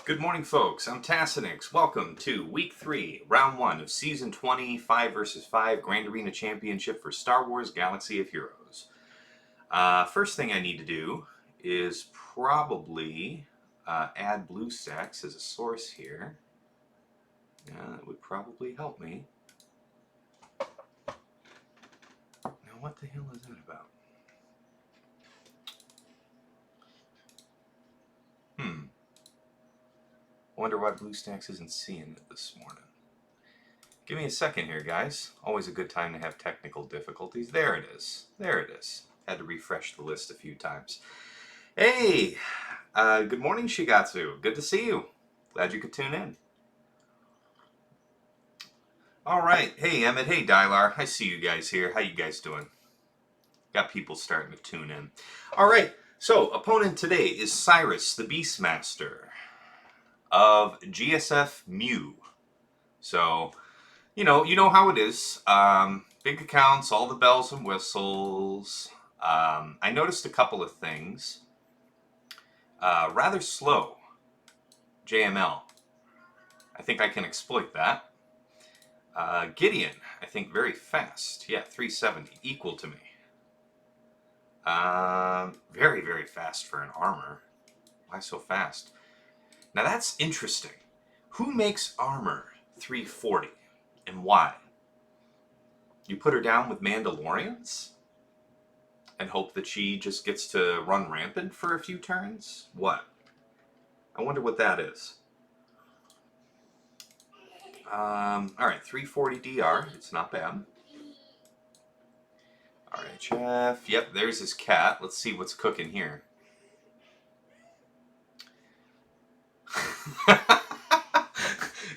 Good morning, folks. I'm Tassinix. Welcome to Week 3, Round 1 of Season 20, 5 vs. 5 Grand Arena Championship for Star Wars Galaxy of Heroes. First thing I need to do is probably add BlueStacks as a source here. Yeah, that would probably help me. Now, what the hell is that about? Wonder why BlueStacks isn't seeing it this morning. Give me a second here, guys. Always a good time to have technical difficulties. There it is. There it is. Had to refresh the list a few times. Hey! Good morning, Shigatsu. Good to see you. Glad you could tune in. Alright. Hey, Emmett. Hey, Dylar. I see you guys here. How you guys doing? Got people starting to tune in. Alright. So, opponent today is Syris, the Beastmaster of GSF Mu. So, you know how it is. Big accounts, all the bells and whistles. I noticed a couple of things. Rather slow. JML. I think I can exploit that. Gideon, I think very fast. Yeah, 370, equal to me. Very, very fast for an armor. Why so fast? Now that's interesting. Who makes armor 340 and why? You put her down with Mandalorians and hope that she just gets to run rampant for a few turns? What? I wonder what that is. Alright, 340 DR. It's not bad. RHF. Yep, there's his cat. Let's see what's cooking here.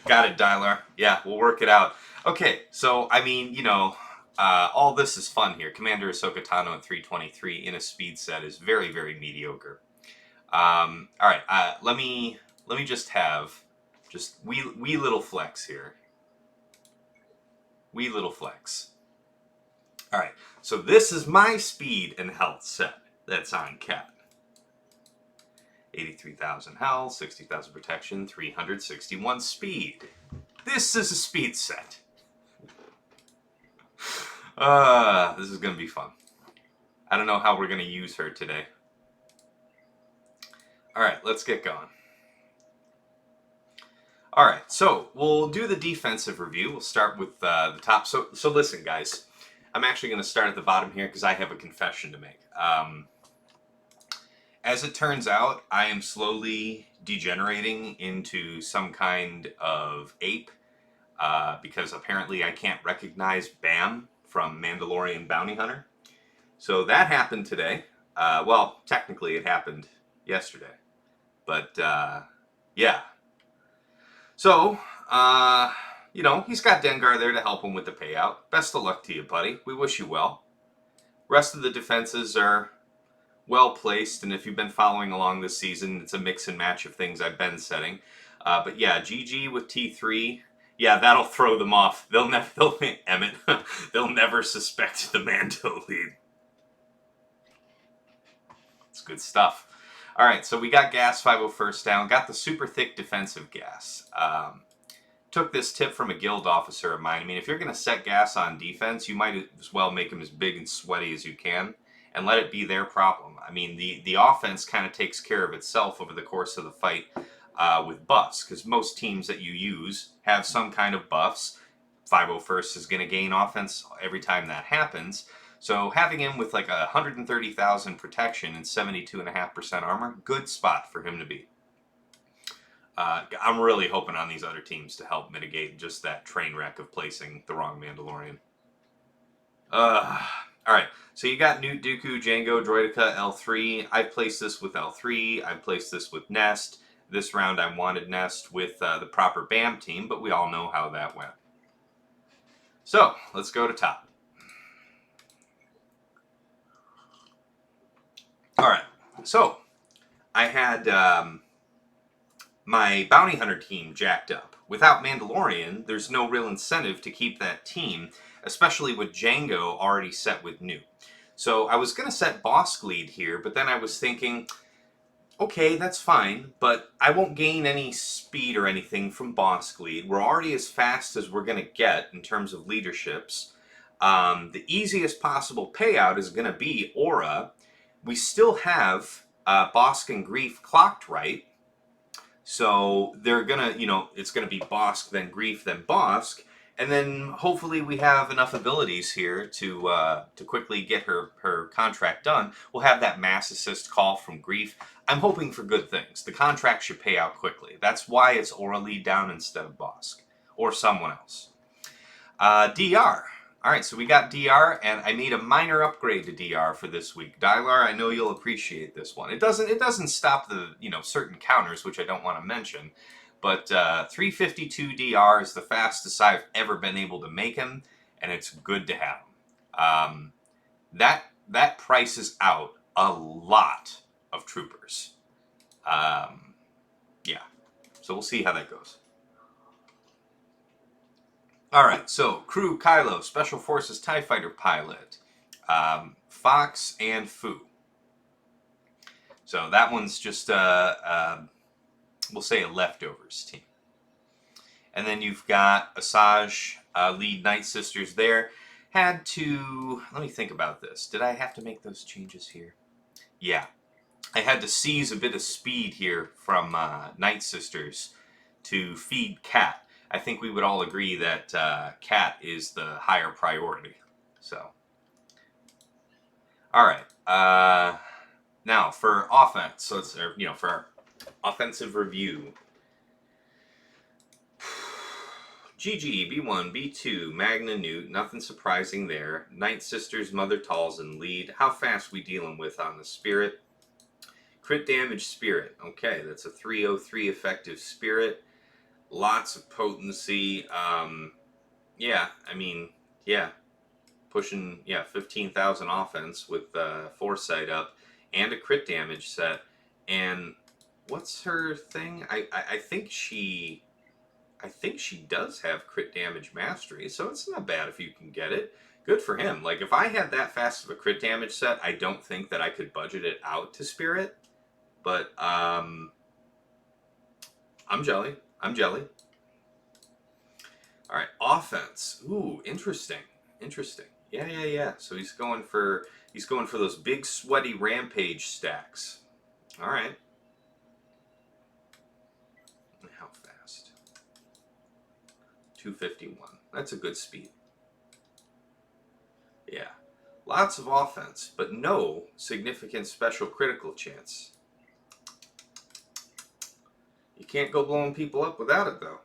Got it, Dylar. Yeah, we'll work it out. Okay, so, I mean, all this is fun here. Commander Ahsoka Tano at 323 in a speed set is very, very mediocre. Alright, let me just have wee little flex here. Wee little flex. Alright, so this is my speed and health set that's on Cat. 83,000 health, 60,000 protection, 361 speed. This is a speed set. This is going to be fun. I don't know how we're going to use her today. Alright, let's get going. Alright, so we'll do the defensive review. We'll start with the top. So listen, guys. I'm actually going to start at the bottom here because I have a confession to make. As it turns out, I am slowly degenerating into some kind of ape because apparently I can't recognize Bam from Mandalorian Bounty Hunter. So that happened today. Well, technically it happened yesterday. But, yeah. So, he's got Dengar there to help him with the payout. Best of luck to you, buddy. We wish you well. Rest of the defenses are well placed, and if you've been following along this season, it's a mix and match of things I've been setting. But yeah, GG with T3. Yeah, that'll throw them off. They'll Emmett, they'll never suspect the Mando lead. It's good stuff. All right, so we got gas 501st down. Got the super thick defensive gas. Took this tip from a guild officer of mine. I mean, if you're going to set gas on defense, you might as well make them as big and sweaty as you can and let it be their problem. I mean, the offense kind of takes care of itself over the course of the fight with buffs, because most teams that you use have some kind of buffs. 501st is going to gain offense every time that happens. So having him with like 130,000 protection and 72.5% armor, good spot for him to be. I'm really hoping on these other teams to help mitigate just that train wreck of placing the wrong Mandalorian. Alright, so you got Newt, Dooku, Jango, Droideka, L3. I placed this with L3. I placed this with Nest. This round I wanted Nest with the proper BAM team, but we all know how that went. So, let's go to top. Alright, so I had my bounty hunter team jacked up. Without Mandalorian, there's no real incentive to keep that team, especially with Jango already set with Newt. So I was going to set Bosk lead here, but then I was thinking, okay, that's fine, but I won't gain any speed or anything from Bosk lead. We're already as fast as we're going to get in terms of leaderships. The easiest possible payout is going to be Aura. We still have Bosk and Grief clocked right. So they're gonna, it's gonna be Bosk, then Grief, then Bosk, and then hopefully we have enough abilities here to quickly get her contract done. We'll have that mass assist call from Grief. I'm hoping for good things. The contract should pay out quickly. That's why it's Aura lead down instead of Bosk or someone else. DR. All right, so we got DR, and I made a minor upgrade to DR for this week. Dylar, I know you'll appreciate this one. It doesn't stop the certain counters, which I don't want to mention, but 352 DR is the fastest I've ever been able to make him, and it's good to have him. That prices out a lot of troopers. Yeah, so we'll see how that goes. Alright, so crew, Kylo, Special Forces TIE Fighter pilot, Fox, and Fu. So that one's just, we'll say a leftovers team. And then you've got Asajj, lead Night Sisters there. Had to, let me think about this. Did I have to make those changes here? Yeah. I had to seize a bit of speed here from Night Sisters to feed Cat. I think we would all agree that Cat is the higher priority. So, all right. Now for offense, so it's for our offensive review. GG, B1, B2, Magna Newt, nothing surprising there. Night Sisters, Mother Talzin lead. How fast we dealing with on the Spirit? Crit damage Spirit. Okay, that's a 303 effective Spirit. Lots of potency. Yeah, I mean, yeah. Pushing, 15,000 offense with Foresight up and a crit damage set. And what's her thing? I think she does have crit damage mastery, so it's not bad if you can get it. Good for him. Like, if I had that fast of a crit damage set, I don't think that I could budget it out to Spirit. But, I'm jelly. I'm jelly. All right, offense. Ooh, interesting. Interesting. Yeah. So he's going for those big sweaty rampage stacks. All right. How fast? 251. That's a good speed. Yeah. Lots of offense, but no significant special critical chance. You can't go blowing people up without it, though.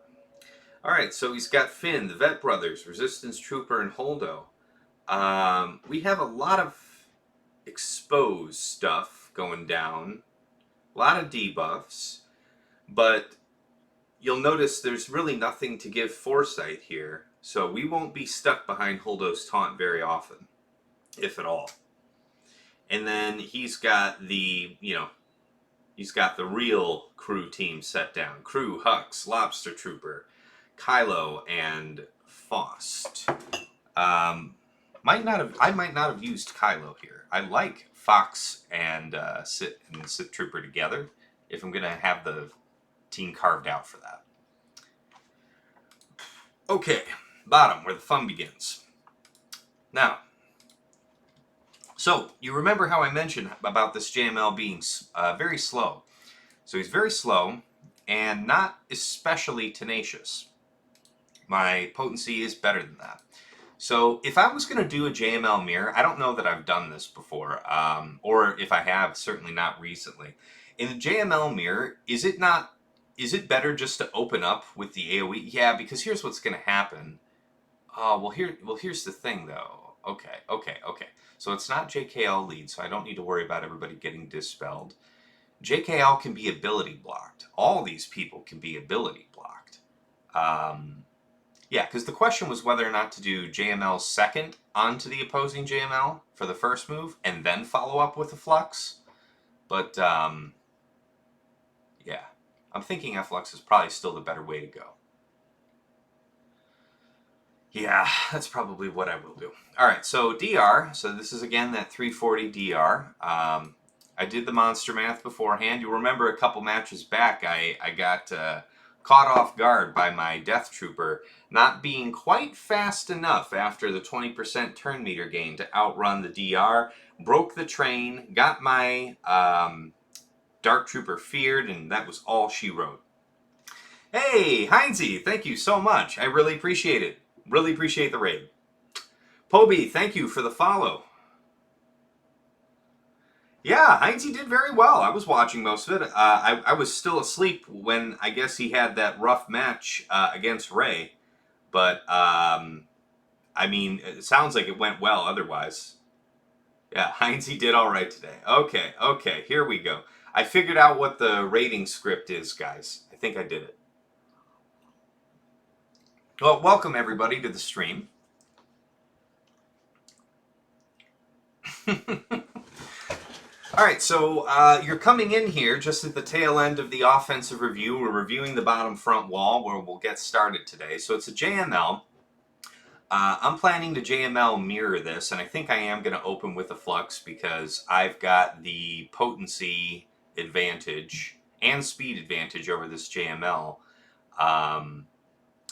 Alright, so he's got Finn, the Vet Brothers, Resistance Trooper, and Holdo. We have a lot of exposed stuff going down. A lot of debuffs. But you'll notice there's really nothing to give Foresight here. So we won't be stuck behind Holdo's taunt very often. If at all. And then he's got the, he's got the real crew team set down. Crew, Hux, Lobster Trooper, Kylo, and Faust. My I might not have used Kylo here. I like Fox and Sith Trooper together if I'm gonna have the team carved out for that. Okay, bottom, where the fun begins. Now, so you remember how I mentioned about this JML being very slow. So he's very slow and not especially tenacious. My potency is better than that. So if I was going to do a JML mirror, I don't know that I've done this before, or if I have, certainly not recently. In the JML mirror, is it better just to open up with the AoE? Yeah, because here's what's going to happen. Oh, well here's the thing though. Okay. So it's not JKL lead, so I don't need to worry about everybody getting dispelled. JKL can be ability blocked. All these people can be ability blocked. Yeah, because the question was whether or not to do JML second onto the opposing JML for the first move and then follow up with a Flux. But, yeah, I'm thinking Flux is probably still the better way to go. Yeah, that's probably what I will do. All right, so DR. So this is, again, that 340 DR. I did the monster math beforehand. You'll remember a couple matches back, I got caught off guard by my Death Trooper not being quite fast enough after the 20% turn meter gain to outrun the DR. Broke the train, got my Dark Trooper feared, and that was all she wrote. Hey, Heinzie, thank you so much. I really appreciate it. Really appreciate the raid. Poby, thank you for the follow. Yeah, Heinzie did very well. I was watching most of it. I was still asleep when I guess he had that rough match against Ray. But, I mean, it sounds like it went well otherwise. Yeah, Heinzie did all right today. Okay, here we go. I figured out what the rating script is, guys. I think I did it. Well, welcome everybody to the stream. All right, so you're coming in here just at the tail end of the offensive review. We're reviewing the bottom front wall where we'll get started today. So it's a JML. I'm planning to JML mirror this, and I think I am going to open with a Flux because I've got the potency advantage and speed advantage over this JML.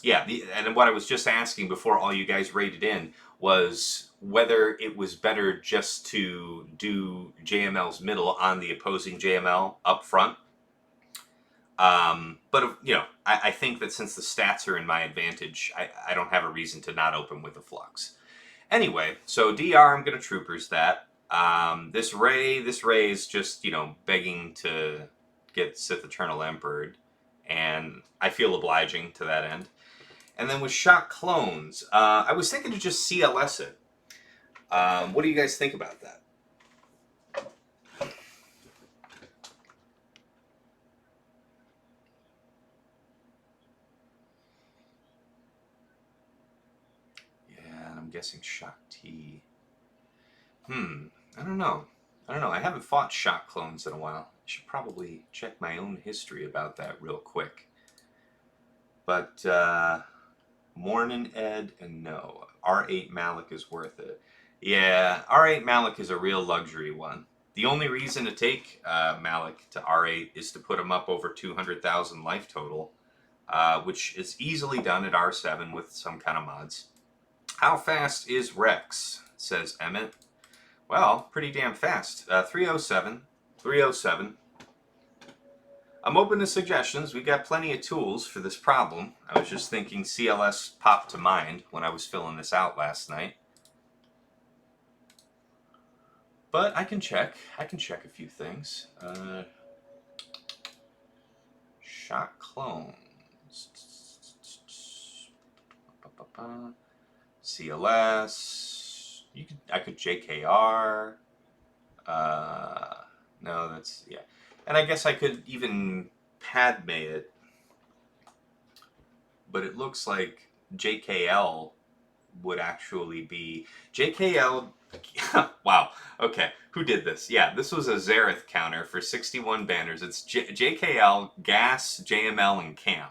Yeah, and what I was just asking before all you guys rated in was whether it was better just to do JML's middle on the opposing JML up front. But, you know, I think that since the stats are in my advantage, I don't have a reason to not open with a Flux. Anyway, so DR, I'm going to Troopers that. This Ray is just, you know, begging to get Sith Eternal Emperor, and I feel obliging to that end. And then with Shaak clones, I was thinking to just CLS it. What do you guys think about that? Yeah, and I'm guessing Shaak T. I don't know. I haven't fought Shaak clones in a while. I should probably check my own history about that real quick. But, Mornin' Ed, and no. R8 Malik is worth it. Yeah, R8 Malik is a real luxury one. The only reason to take Malik to R8 is to put him up over 200,000 life total, which is easily done at R7 with some kind of mods. How fast is Rex, says Emmett. Well, pretty damn fast. 307. I'm open to suggestions. We got plenty of tools for this problem. I was just thinking CLS popped to mind when I was filling this out last night. But I can check. I can check a few things. Shaak clones. CLS. I could JKR. No, that's, yeah. And I guess I could even Padme it, but it looks like JKL would actually be... JKL... Wow, okay, who did this? Yeah, this was a Zareth counter for 61 banners. It's JKL, Gas, JML, and Cam.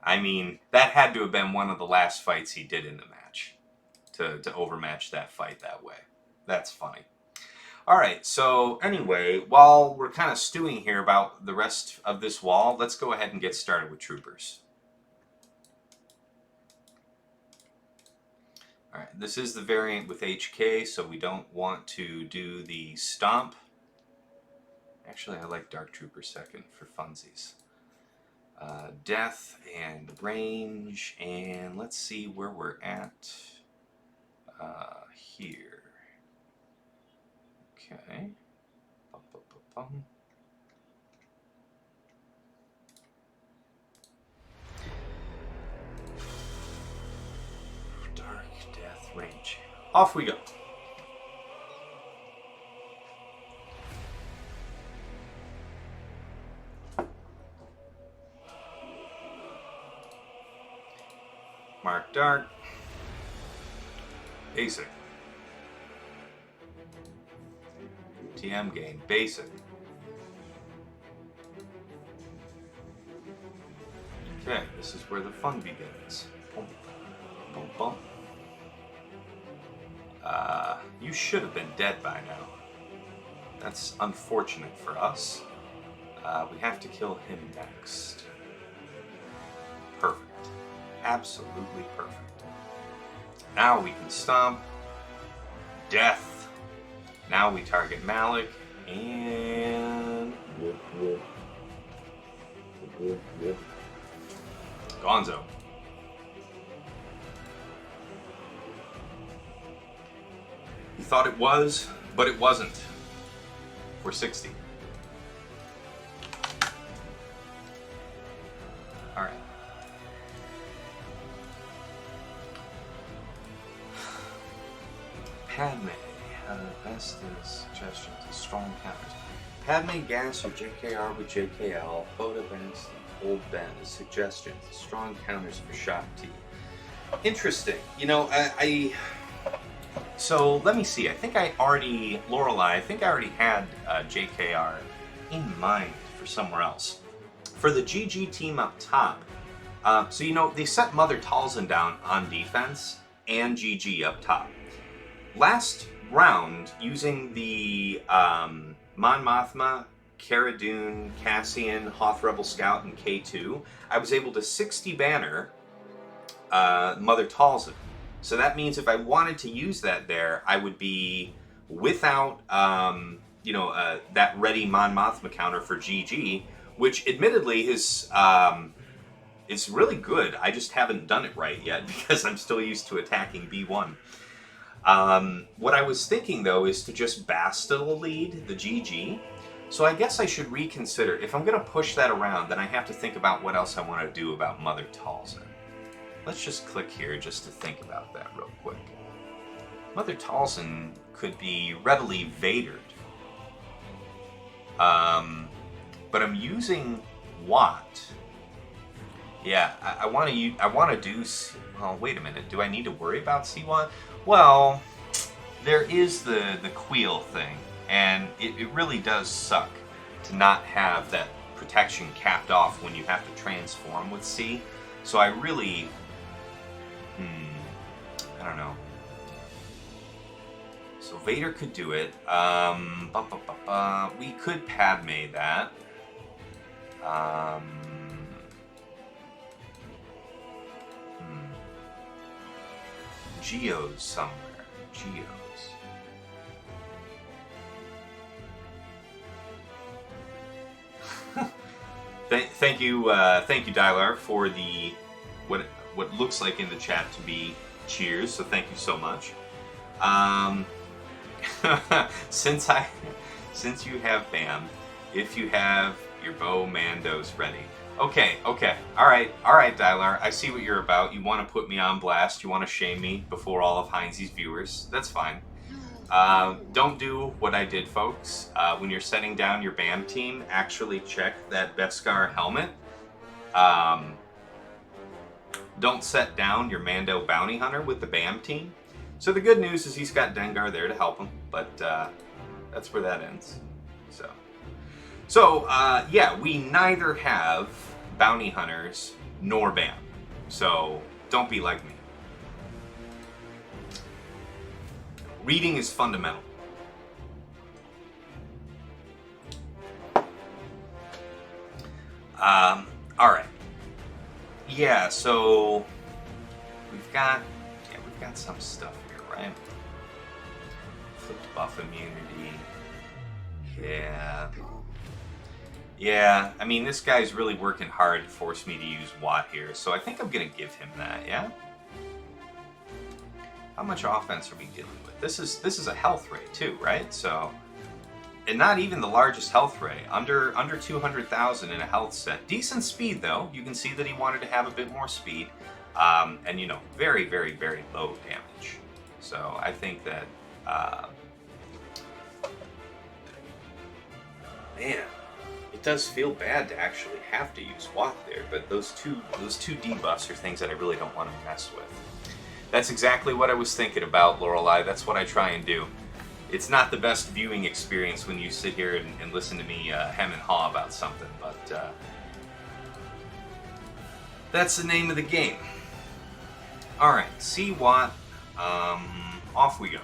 I mean, that had to have been one of the last fights he did in the match, to overmatch that fight that way. That's funny. All right, so anyway, while we're kind of stewing here about the rest of this wall, let's go ahead and get started with troopers. All right, this is the variant with HK, so we don't want to do the stomp. Actually, I like Dark Trooper second for funsies. Death and range, and let's see where we're at here. Okay. Bum, bum, bum, bum. Dark death range. Off we go. Mark dark. Basic. TM gain. Basic. Okay, this is where the fun begins. Boom, boom, boom. You should have been dead by now. That's unfortunate for us. We have to kill him next. Perfect. Absolutely perfect. Now we can stomp. Death. Now we target Malik. And... Gonzo. You thought it was, but it wasn't. We're 60. Alright. Padme. Best suggestions. Strong counters. Padme gas or JKR with JKL. Boda Best. Old Ben. Suggestions. Strong counters for Shaak T. Interesting. You know, so let me see. I think I already, Lorelei, I think I already had JKR in mind for somewhere else. For the GG team up top, so you know, they set Mother Talzin down on defense and GG up top. Last round, using the Mon Mothma, Cara Dune, Cassian, Hoth Rebel Scout, and K2, I was able to 60 banner Mother Talzin. So that means if I wanted to use that there, I would be without, that ready Mon Mothma counter for GG, which admittedly is really good. I just haven't done it right yet because I'm still used to attacking B1. What I was thinking though is to just Bastila lead the GG. So I guess I should reconsider. If I'm going to push that around, then I have to think about what else I want to do about Mother Talzin. Let's just click here just to think about that real quick. Mother Talzin could be readily Vadered. But I'm using Watt. Yeah, I want to do... Well, wait a minute. Do I need to worry about C1? Well, there is the Queel thing, and it really does suck to not have that protection capped off when you have to transform with C. So I really... I don't know. So Vader could do it. We could Padme that. Geos somewhere. Geos. Thank you, Dylar, for the what looks like in the chat to be cheers. So thank you so much. Since you have BAM, if you have your bow Mandos ready. Okay, all right, Dylar, I see what you're about. You want to put me on blast. You want to shame me before all of Heinz's viewers. That's fine. Don't do what I did, folks. When you're setting down your BAM team, actually check that Beskar helmet. Don't set down your Mando Bounty Hunter with the BAM team. So the good news is he's got Dengar there to help him, but that's where that ends. So yeah, we neither have Bounty Hunters nor BAM. So don't be like me. Reading is fundamental. Alright. Yeah, so we've got some stuff here, right? Flipped buff immunity. Yeah. Yeah, I mean, this guy's really working hard to force me to use Watt here, so I think I'm going to give him that, yeah? How much offense are we dealing with? This is a health ray too, right? So, and not even the largest health ray. Under 200,000 in a health set. Decent speed though. You can see that he wanted to have a bit more speed, and you know, very, very, very low damage. So I think that, man, it does feel bad to actually have to use Watt there. But those two debuffs are things that I really don't want to mess with. That's exactly what I was thinking about, Lorelei. That's what I try and do. It's not the best viewing experience when you sit here and listen to me hem and haw about something, but that's the name of the game. Alright, see Watt. Off we go.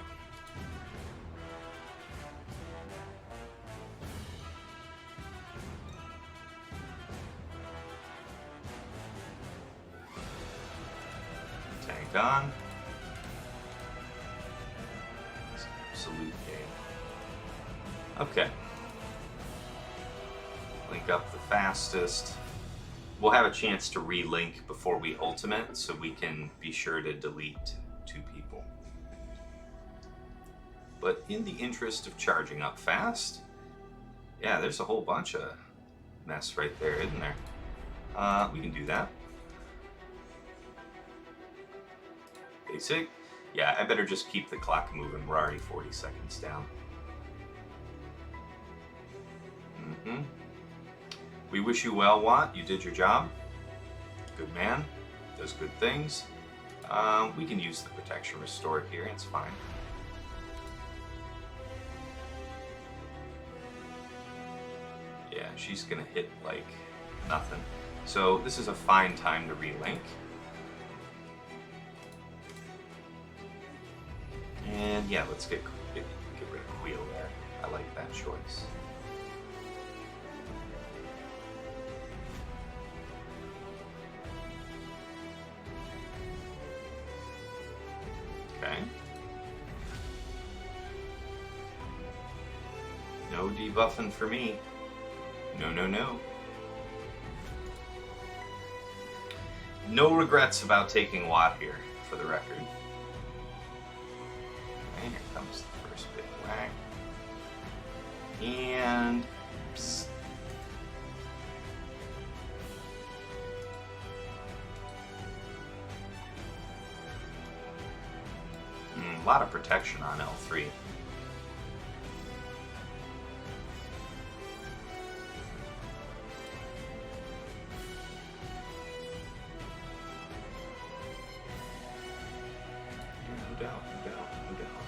Tank on. Absolute game. Okay. Link up the fastest. We'll have a chance to relink before we ultimate, so we can be sure to delete 2 people. But in the interest of charging up fast, yeah, there's a whole bunch of mess right there, isn't there? We can do that. Basic. Yeah, I better just keep the clock moving. We're already 40 seconds down. We wish you well, Watt. You did your job. Good man. Does good things. We can use the protection restore here. It's fine. Yeah, she's gonna hit like nothing. So this is a fine time to relink. And yeah, let's get rid of Wheel there. I like that choice. Okay. No debuffing for me. No, no, no. No regrets about taking Watt here, for the record. And here comes the first bit of whack. And... Psst. A lot of protection on L3. No doubt, no doubt, no doubt.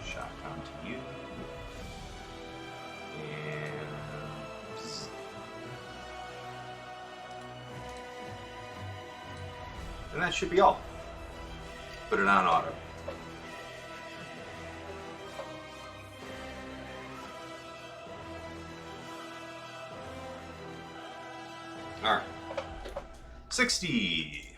Shaak onto you. And that should be all. Put it on auto. Alright. 60.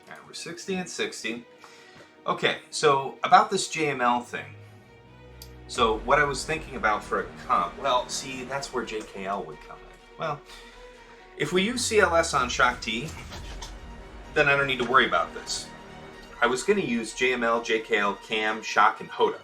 Alright, we're 60 and 60. Okay, so about this JML thing. So what I was thinking about for a comp, well, see, that's where JKL would come in. Well, if we use CLS on Shaak T, then I don't need to worry about this. I was going to use JML, JKL, Cam, Shaak, and Hoda.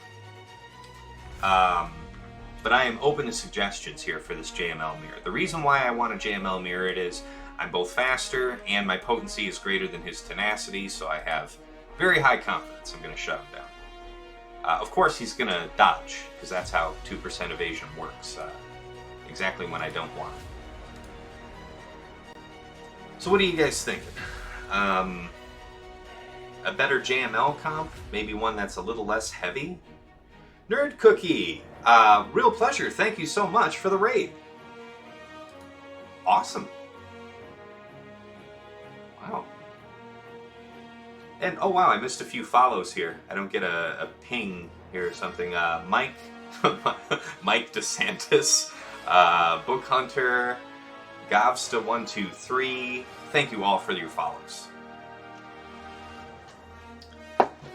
But I am open to suggestions here for this JML mirror. The reason why I want a JML mirror is I'm both faster and my potency is greater than his tenacity, so I have very high confidence I'm going to shut him down. Of course, he's going to dodge, because that's how 2% evasion works, exactly when I don't want it. So what are you guys thinking? A better JML comp? Maybe one that's a little less heavy? Nerd Cookie, real pleasure. Thank you so much for the raid. Awesome. Wow. And, oh wow, I missed a few follows here. I don't get a ping here or something. Mike, Mike DeSantis, Book Hunter, Gavsta123. Thank you all for your follows.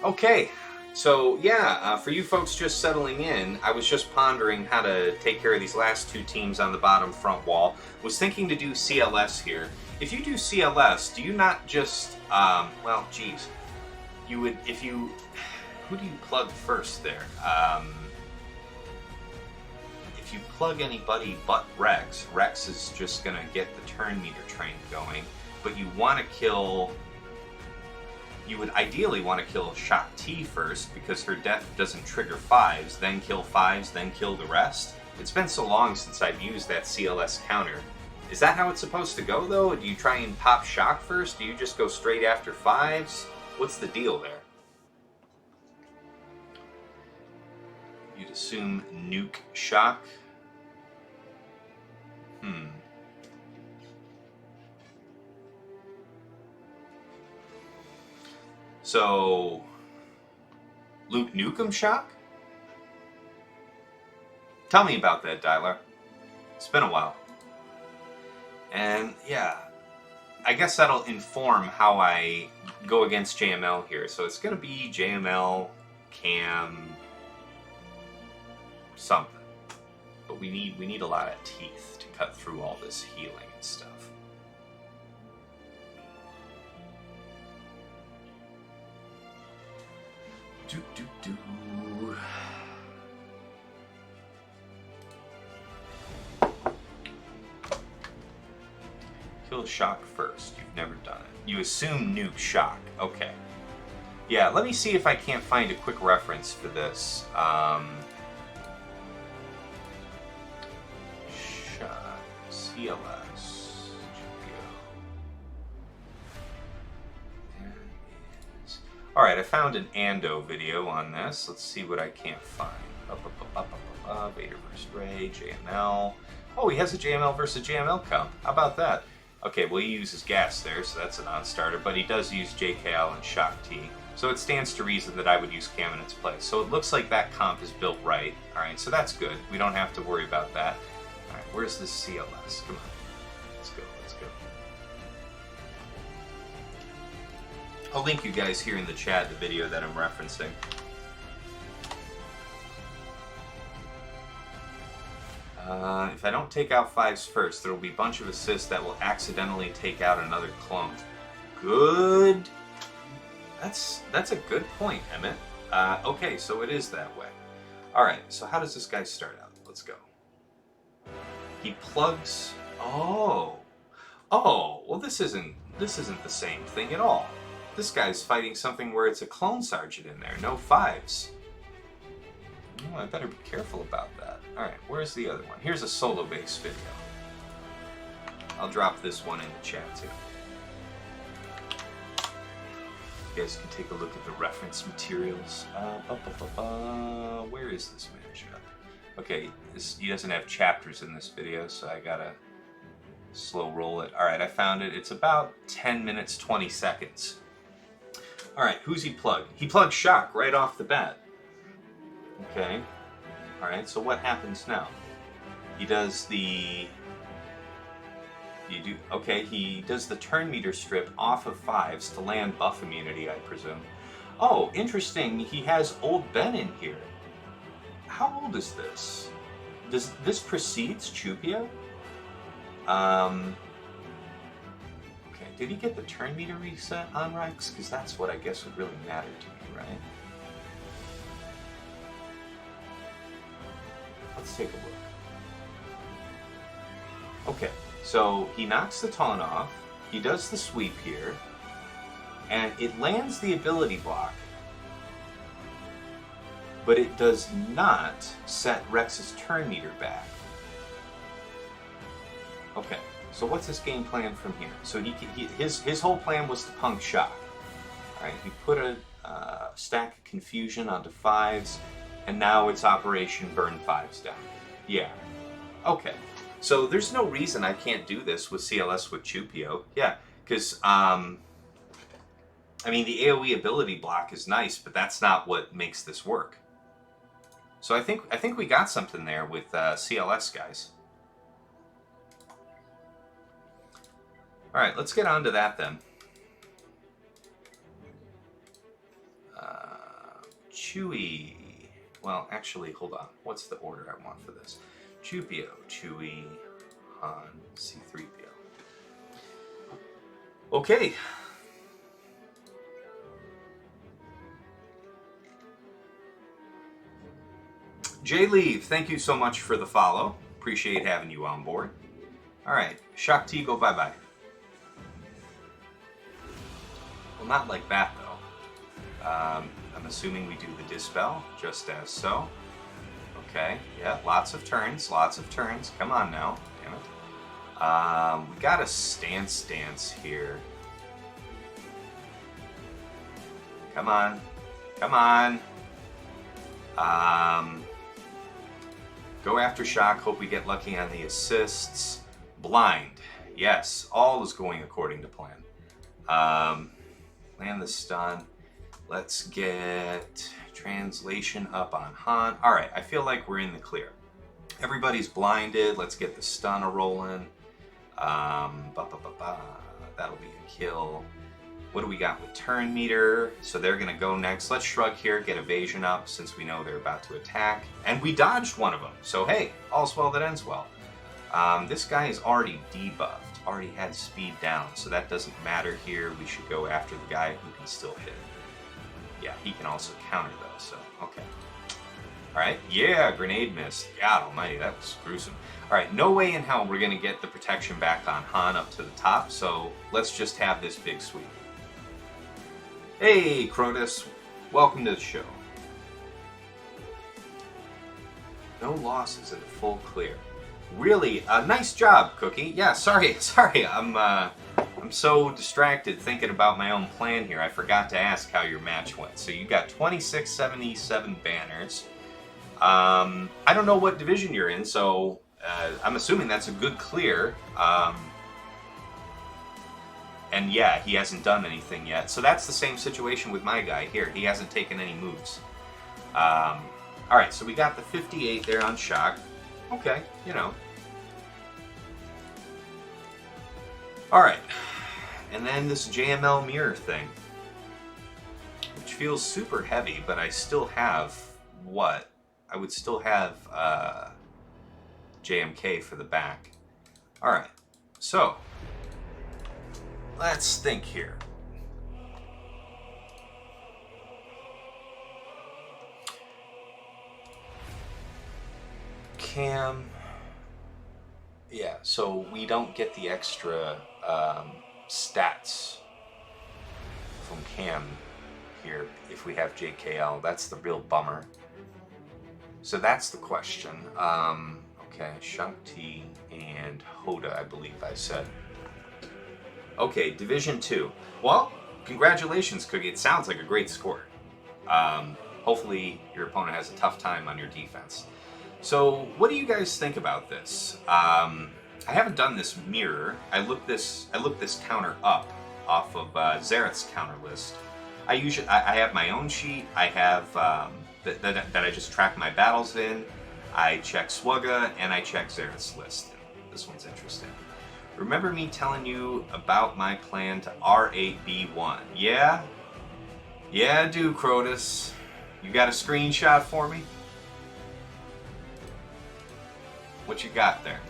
Okay, so yeah, for you folks just settling in, I was just pondering how to take care of these last two teams on the bottom front wall. Was thinking to do CLS here. If you do CLS, do you not just, well, geez, you would, if you, who do you plug first there? If you plug anybody but Rex, Rex is just going to get the turn meter train going, but you want to kill, you would ideally want to kill Shaak T first, because her death doesn't trigger 5s, then kill 5s, then kill the rest. It's been so long since I've used that CLS counter. Is that how it's supposed to go, though? Do you try and pop Shaak first? Do you just go straight after 5s? What's the deal there? You'd assume nuke Shaak. So, Luke Nukem Shaak? Tell me about that, Dialer. It's been a while. And, yeah, I guess that'll inform how I go against JML here. So it's going to be JML, Cam, something. But we need a lot of teeth to cut through all this healing and stuff. Do. Kill Shaak first. You've never done it. You assume nuke Shaak. Okay. Yeah, let me see if I can't find a quick reference for this. Shaak. CLS. There it is. Alright, I found an Ando video on this. Let's see what I can't find. Vader vs. Rey, JML. Oh, he has a JML versus JML comp. How about that? Okay, well, he uses gas there, so that's a non-starter, but he does use JKL and Shaak T, so it stands to reason that I would use Cam in its place. So it looks like that comp is built right. Alright, so that's good. We don't have to worry about that. Alright, where's this CLS? Come on. Let's go, let's go. I'll link you guys here in the chat the video that I'm referencing. If I don't take out 5s first, there will be a bunch of assists that will accidentally take out another clone. Good. That's a good point, Emmett. Okay, so it is that way. Alright, so how does this guy start out? Let's go. He plugs... Oh, well this isn't the same thing at all. This guy's fighting something where it's a clone sergeant in there, no 5s. Oh, I better be careful about that. Alright, where's the other one? Here's a solo-based video. I'll drop this one in the chat too. You guys can take a look at the reference materials. Where is this matchup? Okay, he doesn't have chapters in this video, so I gotta slow roll it. Alright, I found it. It's about 10 minutes, 20 seconds. Alright, who's he plugged? He plugged Shaak right off the bat. Okay. Alright, so what happens now? He does the... Okay, he does the turn meter strip off of 5s to land buff immunity, I presume. Oh, interesting. He has old Ben in here. How old is this? This precedes Chupia? Okay, did he get the turn meter reset on Rex? Because that's what I guess would really matter to me, right? Let's take a look. Okay, so he knocks the taunt off, he does the sweep here, and it lands the ability block, but it does not set Rex's turn meter back. Okay, so what's his game plan from here? So his whole plan was to punk Shaak. Alright, he put a stack of confusion onto 5s, And now it's Operation Burn 5's down. Yeah. Okay. So there's no reason I can't do this with CLS with Chupio. Yeah, because, I mean, the AoE ability block is nice, but that's not what makes this work. So I think we got something there with CLS, guys. All right, let's get on to that then. Chewie. Well, actually, hold on. What's the order I want for this? Chupio, Chewie, Han, C-3PO. Okay. Jay Leave, thank you so much for the follow. Appreciate having you on board. All right, Shaak T, go bye-bye. Well, not like that, though. I'm assuming we do the Dispel, just as so. Okay, yeah, lots of turns. Come on now, damn it. We got a stance here. Come on. Go after Shaak, hope we get lucky on the assists. Blind, yes, all is going according to plan. Land the stun. Let's get translation up on Han. All right, I feel like we're in the clear. Everybody's blinded. Let's get the stun a-rolling. That'll be a kill. What do we got with turn meter? So they're going to go next. Let's shrug here, get evasion up since we know they're about to attack. And we dodged one of them. So hey, all's well that ends well. This guy is already debuffed, already had speed down, so that doesn't matter here. We should go after the guy who can still hit. Yeah, he can also counter though, so okay. Alright, yeah, grenade missed. God almighty, that was gruesome. Alright, no way in hell we're going to get the protection back on Han up to the top, so let's just have this big sweep. Hey, Crotus, welcome to the show. No losses in a full clear. Really, nice job, Cookie. Yeah, sorry, I'm so distracted thinking about my own plan here. I forgot to ask how your match went. So you got 2677 banners. I don't know what division you're in, so I'm assuming that's a good clear. And yeah, he hasn't done anything yet. So that's the same situation with my guy here. He hasn't taken any moves. Alright, so we got the 58 there on Shaak. Okay, you know. Alright. And then this JML mirror thing. Which feels super heavy, but I still have what? I would still have JMK for the back. Alright, so let's think here. Cam. Yeah, so we don't get the extra stats from Cam here if we have JKL. That's the real bummer. So that's the question. Okay, Shaak T and Hoda, I believe I said. Okay, Division 2. Well, congratulations, Cookie. It sounds like a great score. Hopefully your opponent has a tough time on your defense. So, what do you guys think about this? I haven't done this mirror. I looked this counter up off of Zareth's counter list. I have my own sheet. I have that I just track my battles in. I check Swugga and I check Zareth's list. This one's interesting. Remember me telling you about my plan to R8B1? Yeah? Yeah, I do, Crotus. You got a screenshot for me? What you got there?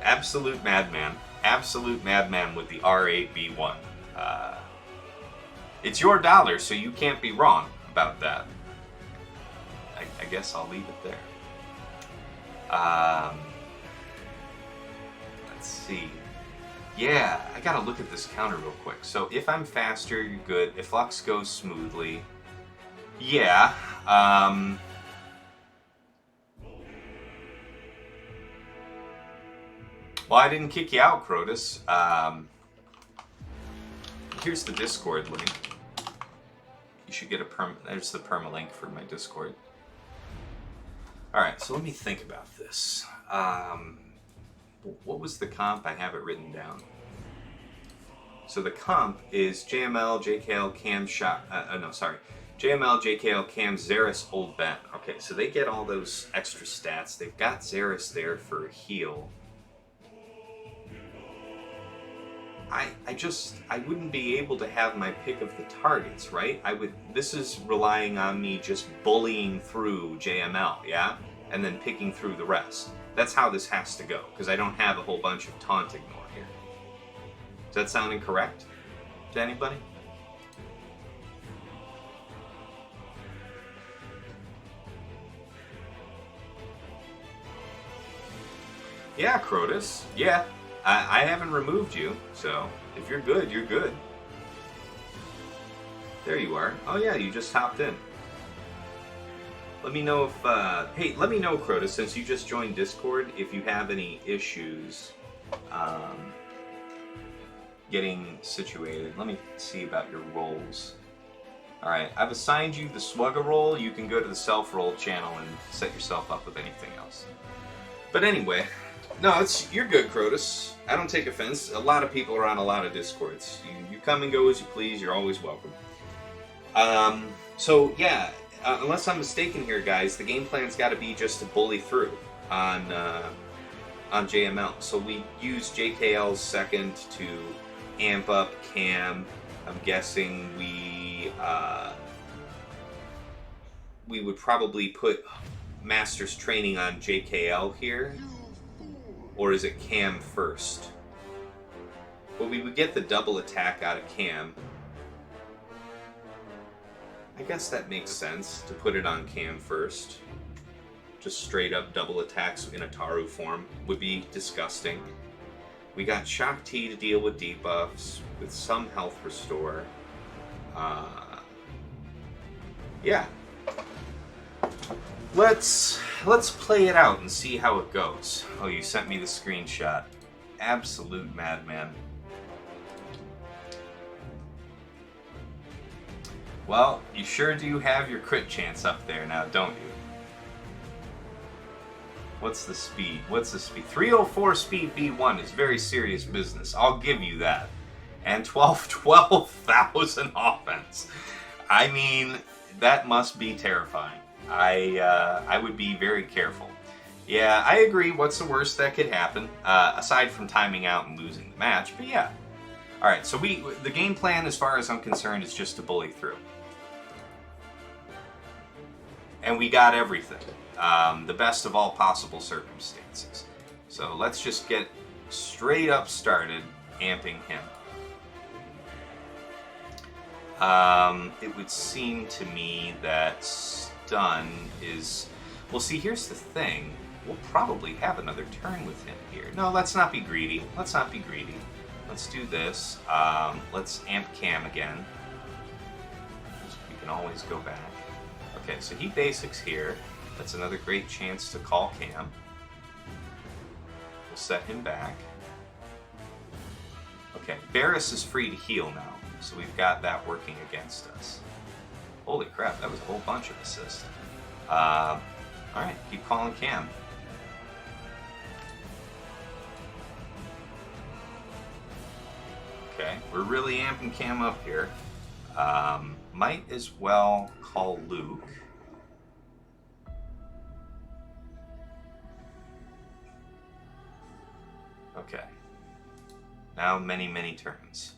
Absolute madman. Absolute madman with the R8B1. It's your dollar, so you can't be wrong about that. I guess I'll leave it there. Let's see. Yeah, I gotta look at this counter real quick. So if I'm faster, you're good. If Lux goes smoothly, yeah. Well, I didn't kick you out, Crotus. Here's the Discord link. You should get there's the permalink for my Discord. Alright, so let me think about this. What was the comp? I have it written down. So the comp is JML, JKL, Cam, Shaak. No, sorry. JML, JKL, Cam, Syris, Old Ben. Okay, so they get all those extra stats. They've got Syris there for a heal. I wouldn't be able to have my pick of the targets, right? This is relying on me just bullying through JML, yeah? And then picking through the rest. That's how this has to go, because I don't have a whole bunch of taunt ignore here. Does that sound incorrect to anybody? Yeah, Crotus. Yeah. I haven't removed you, so if you're good, you're good. There you are. Oh yeah, you just hopped in. Let me know if, hey, let me know, Crotus, since you just joined Discord, if you have any issues getting situated. Let me see about your roles. Alright, I've assigned you the Swugga role. You can go to the self-roll channel and set yourself up with anything else. But anyway... No, you're good, Crotus. I don't take offense. A lot of people are on a lot of Discords. You come and go as you please. You're always welcome. So, yeah, unless I'm mistaken here, guys, the game plan's got to be just to bully through on JML. So we use JKL's second to amp up Cam. I'm guessing we would probably put Master's Training on JKL here. Or is it Cam first? Well, we would get the double attack out of Cam. I guess that makes sense to put it on Cam first. Just straight up double attacks in a Taru form would be disgusting. We got Shaak T to deal with debuffs with some health restore. Yeah. Let's play it out and see how it goes. Oh, you sent me the screenshot. Absolute madman. Well, you sure do have your crit chance up there now, don't you? What's the speed? 304 speed V1 is very serious business. I'll give you that. And 12,000 offense. I mean, that must be terrifying. I would be very careful. Yeah, I agree. What's the worst that could happen? Aside from timing out and losing the match, but yeah. Alright, so the game plan, as far as I'm concerned, is just to bully through. And we got everything. The best of all possible circumstances. So let's just get straight up started amping him. It would seem to me that stun is... Well, see, here's the thing. We'll probably have another turn with him here. No, let's not be greedy. Let's not be greedy. Let's do this. Let's amp Cam again. We can always go back. Okay, so he basics here. That's another great chance to call Cam. We'll set him back. Okay, Barris is free to heal now, so we've got that working against us. Holy crap, that was a whole bunch of assists. Alright, keep calling Cam. Okay, we're really amping Cam up here. Might as well call Luke. Okay. Now many, many turns.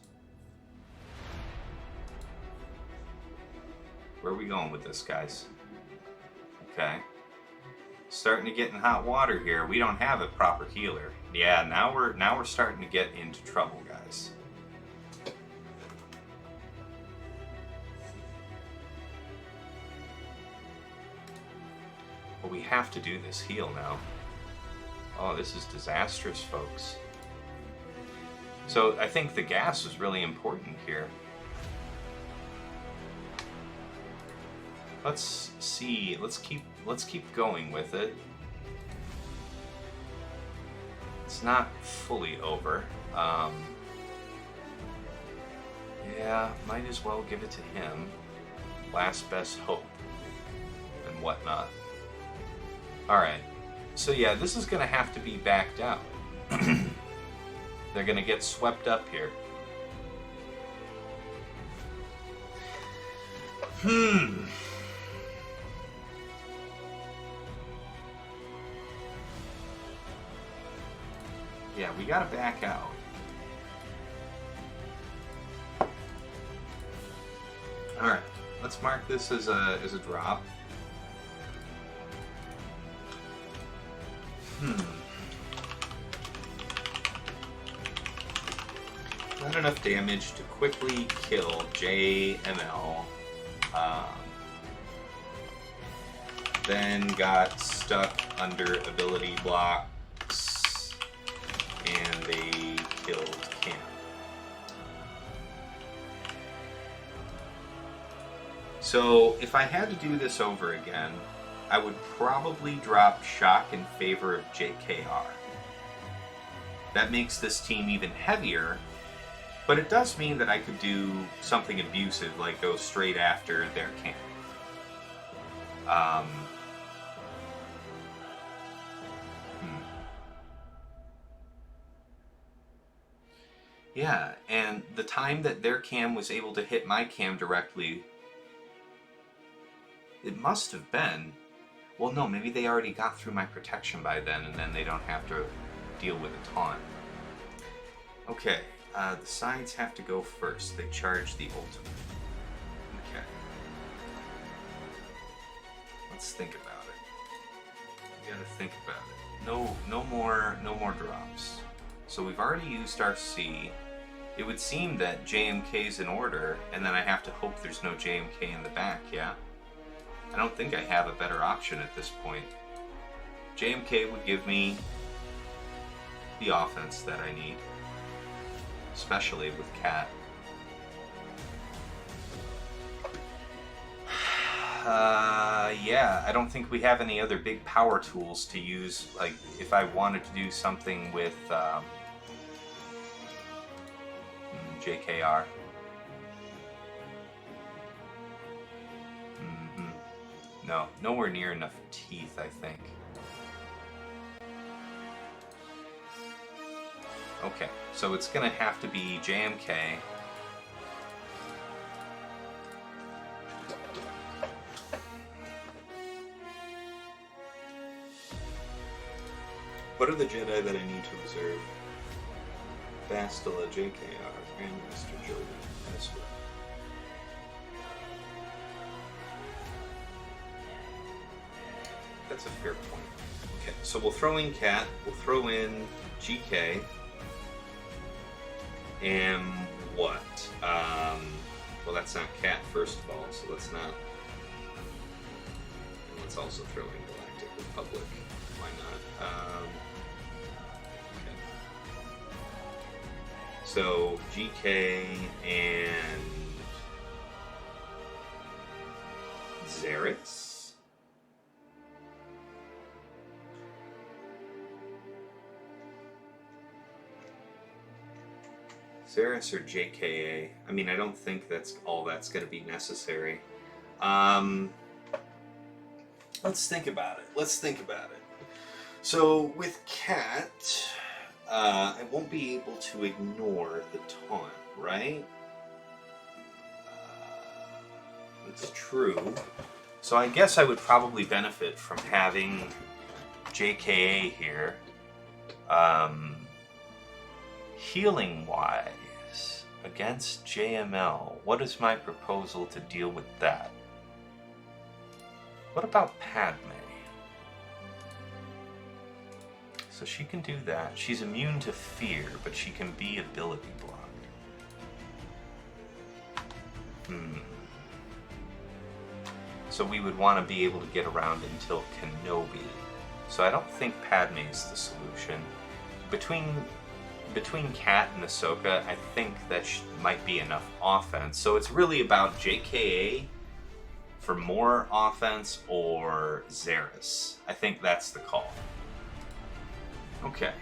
Where are we going with this, guys? Okay. Starting to get in hot water here. We don't have a proper healer. Yeah, now we're starting to get into trouble, guys. But we have to do this heal now. Oh, this is disastrous, folks. So I think the gas is really important here. Let's see. Let's keep going with it. It's not fully over. Yeah, might as well give it to him. Last best hope and whatnot. Alright, so yeah, this is going to have to be backed out. They're going to get swept up here. Yeah, we got to back out. Alright, let's mark this as a drop. Not enough damage to quickly kill JML. Then got stuck under ability blocks, and they killed Cam. So if I had to do this over again, I would probably drop Shaak in favor of JKR. That makes this team even heavier, but it does mean that I could do something abusive, like go straight after their camp. Yeah, and the time that their cam was able to hit my cam directly, it must have been... Well, no, maybe they already got through my protection by then, and then they don't have to deal with a taunt. Okay, the sides have to go first. They charge the ultimate. Okay. Let's think about it. We gotta think about it. No more drops. So we've already used our C. It would seem that JMK's in order, and then I have to hope there's no JMK in the back, yeah? I don't think I have a better option at this point. JMK would give me the offense that I need, especially with Cat. Yeah, I don't think we have any other big power tools to use, like if I wanted to do something with JKR. No, nowhere near enough teeth, I think. Okay, so it's gonna have to be JMK. What are the Jedi that I need to reserve? Bastila, JKR, Grandmaster Jordan, Ezra. That's a fair point. Okay, so we'll throw in Cat, we'll throw in GK, and what? Well, that's not Cat, first of all, so let's not. And let's also throw in Galactic Republic. Why not? Okay. So GK and Syris. Syris or JKA? I mean, I don't think that's all that's going to be necessary. Let's think about it. So with Cat, I won't be able to ignore the taunt, right? It's true. So I guess I would probably benefit from having JKA here. Healing-wise, against JML, what is my proposal to deal with that? What about Padme? So she can do that. She's immune to fear, but she can be ability blocked. So we would want to be able to get around until Kenobi. So I don't think Padme is the solution. Between Cat and Ahsoka, I think that might be enough offense. So it's really about JKA for more offense or Syris. I think that's the call. Okay.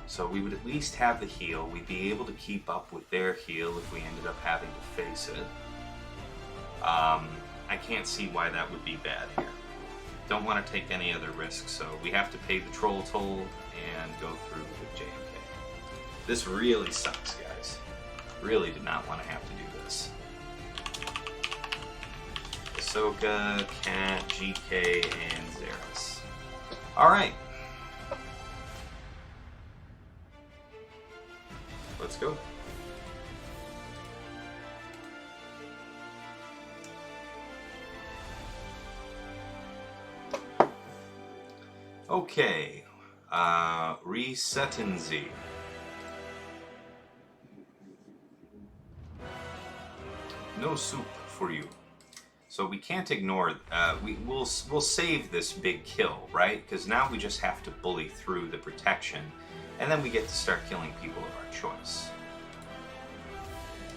So we would at least have the heal. We'd be able to keep up with their heal if we ended up having to face it. I can't see why that would be bad here. Don't want to take any other risks, so we have to pay the troll toll and go through with JMK. This really sucks, guys. Really did not want to have to do this. Ahsoka, Cat, GK, and Syris. Alright. Let's go. Okay, resetting Z. No soup for you. So we can't ignore, we'll save this big kill, right? Because now we just have to bully through the protection, and then we get to start killing people of our choice.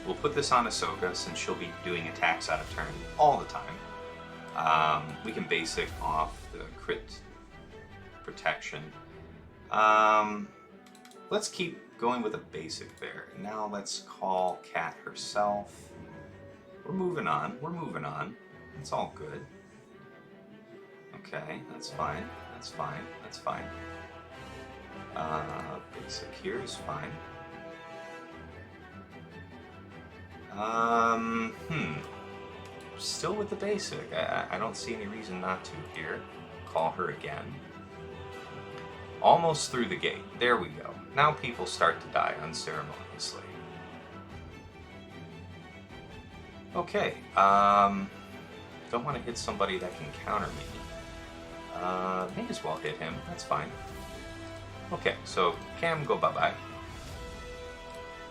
We'll put this on Ahsoka since she'll be doing attacks out of turn all the time. We can basic off the crit protection. Let's keep going with a basic there. Now let's call Cat herself. We're moving on. We're moving on. It's all good. Okay, that's fine. That's fine. That's fine. Basic here is fine. Still with the basic. I don't see any reason not to here. Call her again. Almost through the gate. There we go. Now people start to die unceremoniously. Okay. Don't want to hit somebody that can counter me. May as well hit him. That's fine. Okay, so Cam, go bye-bye.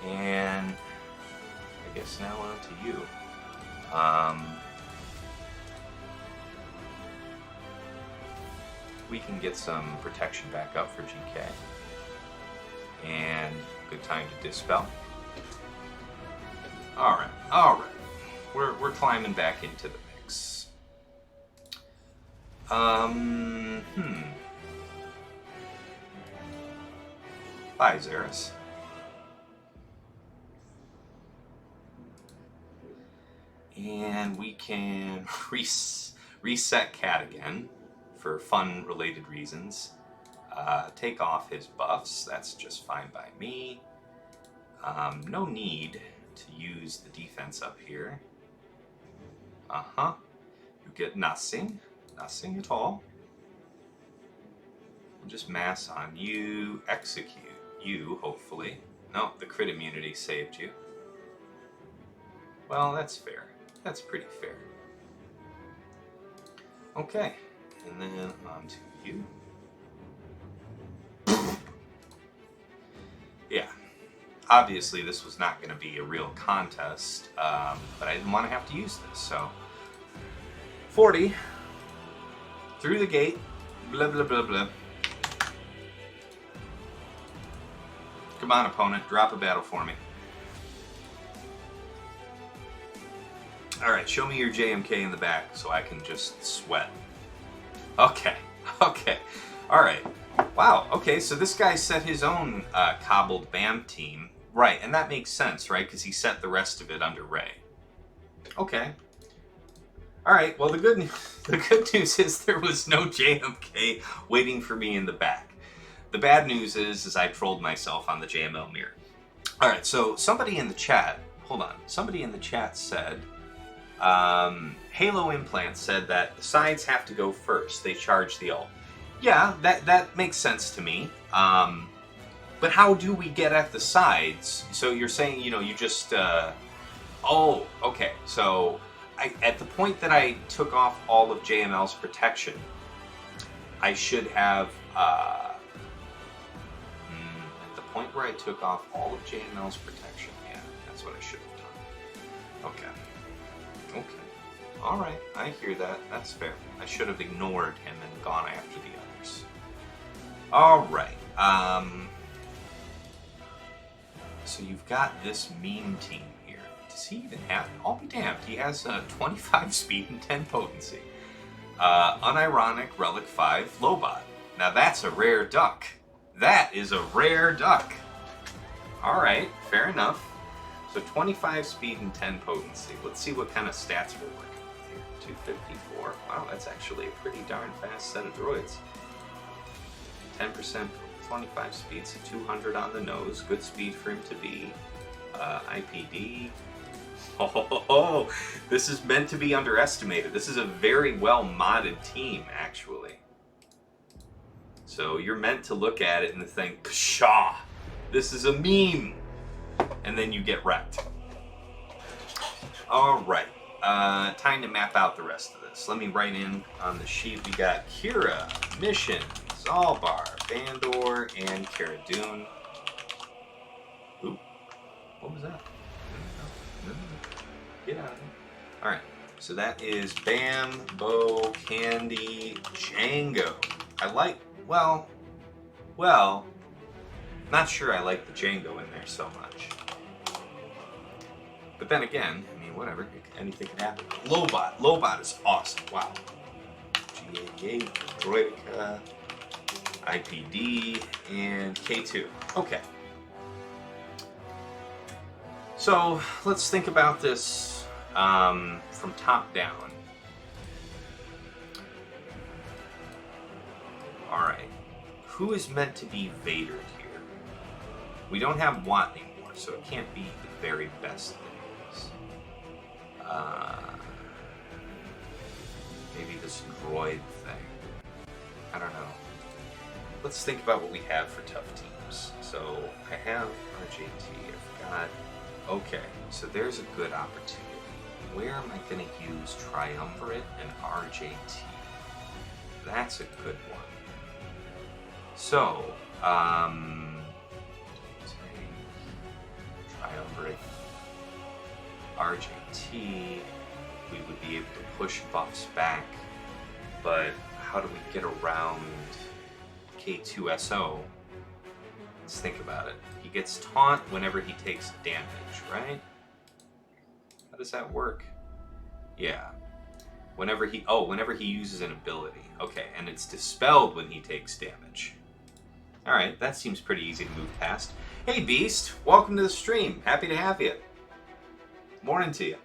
And I guess now on to you. We can get some protection back up for GK. And good time to dispel. Alright, alright. We're climbing back into the mix. Bye, Syris. And we can reset Cat again for fun-related reasons. Take off his buffs. That's just fine by me. No need to use the defense up here. You get nothing. Nothing at all. We'll just mass on you. Execute you, hopefully. No, the crit immunity saved you. Well, that's fair. That's pretty fair. Okay. And then on to you. Yeah. Obviously, this was not going to be a real contest, but I didn't want to have to use this, so... 40. Through the gate. Blah, blah, blah, blah. Come on, opponent. Drop a battle for me. Alright, show me your JMK in the back so I can just sweat. Okay. Okay. Alright. Wow. Okay, so this guy set his own cobbled BAM team. Right, and that makes sense, right? Because he set the rest of it under Rey. Okay. Alright, well the good news is there was no JMK waiting for me in the back. The bad news is I trolled myself on the JML mirror. Alright, so somebody in the chat, hold on, somebody in the chat said, Halo Implant said that the sides have to go first. They charge the ult. Yeah, that makes sense to me. But how do we get at the sides? So you're saying, you know, you just... oh, okay. So at the point that I took off all of JML's protection, I should have... at the point where I took off all of JML's protection, yeah, that's what I should have done. Okay. Okay. Alright, I hear that. That's fair. I should have ignored him and gone after the others. Alright. So you've got this meme team here. Does he even have... I'll be damned. He has 25 speed and 10 potency. Unironic Relic 5 Lobot. Now that's a rare duck. That is a rare duck. Alright, fair enough. So 25 speed and 10 potency. Let's see what kind of stats we're working with here. 254. Wow, that's actually a pretty darn fast set of droids. 10%, 25 speed, so 200 on the nose. Good speed for him to be. IPD. Oh, this is meant to be underestimated. This is a very well modded team, actually. So you're meant to look at it and think, pshaw, this is a meme. And then you get wrecked. Alright, time to map out the rest of this. Let me write in on the sheet. We got Qira, Mission, Zalbar, Bandor, and Cara Dune. Ooh, what was that? Get out of here. Alright, so that is Bam, Bo, Candy, Django. I like, well, not sure I like the Django in there so much. But then again, I mean, whatever, anything can happen. Lobot is awesome, wow. GAC, Droidica, IPD, and K2. Okay. So, let's think about this from top down. Alright. Who is meant to be Vader here? We don't have Watt anymore, so it can't be the very best things. Maybe this droid thing. I don't know. Let's think about what we have for tough teams. So, I have RJT, I forgot. Okay, so there's a good opportunity. Where am I going to use Triumvirate and RJT? That's a good one. So, Triumvirate, RJT, we would be able to push buffs back, but how do we get around K2SO? Let's think about it. He gets taunt whenever he takes damage, right? How does that work? Yeah. Whenever he uses an ability. Okay, and it's dispelled when he takes damage. Alright, that seems pretty easy to move past. Hey Beast, welcome to the stream. Happy to have you. Morning to you.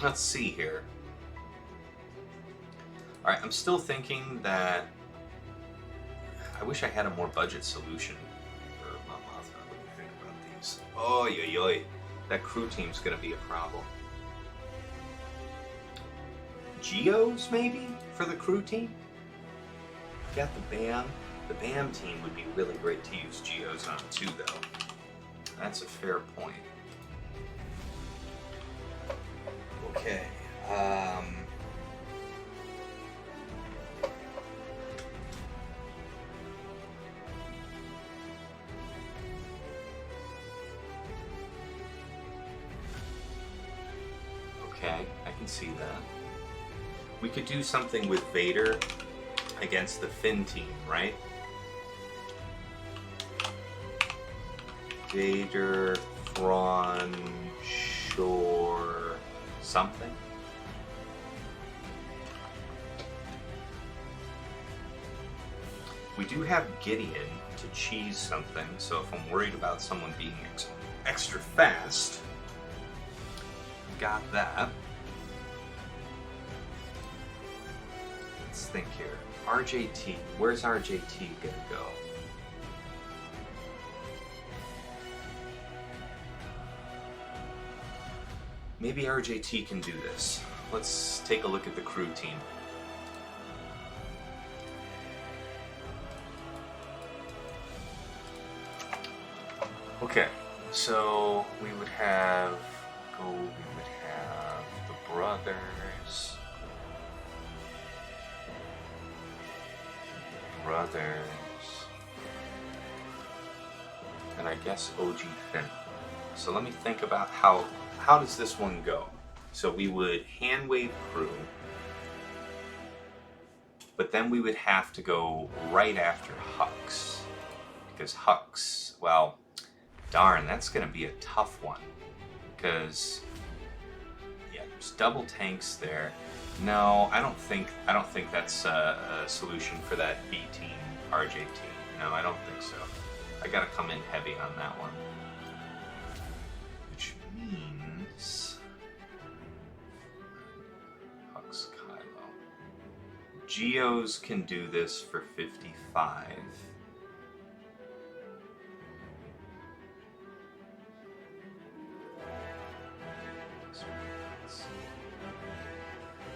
Let's see here. Alright, I'm still thinking that I wish I had a more budget solution for Mothra. What do you think about these? Oh, yoy. That crew team's gonna be a problem. Geos, maybe, for the crew team? Got the BAM. The BAM team would be really great to use Geos on too, though. That's a fair point. Okay. Okay, I can see that. We could do something with Vader against the Finn team, right? Vader, Thrawn, Shore, something? We do have Gideon to cheese something, so if I'm worried about someone being extra fast, got that. Let's think here. RJT. Where's RJT gonna go? Maybe RJT can do this. Let's take a look at the crew team. Okay, so we would have the brothers. And I guess OG Finn. So let me think about how does this one go? So we would hand wave crew, but then we would have to go right after Hux. Because Hux, well, darn, that's gonna be a tough one. Because, yeah, there's double tanks there. No, I don't think that's a solution for that B team, RJ team. No, I don't think so. I gotta come in heavy on that one. Which means Hux Kylo. Geos can do this for 55.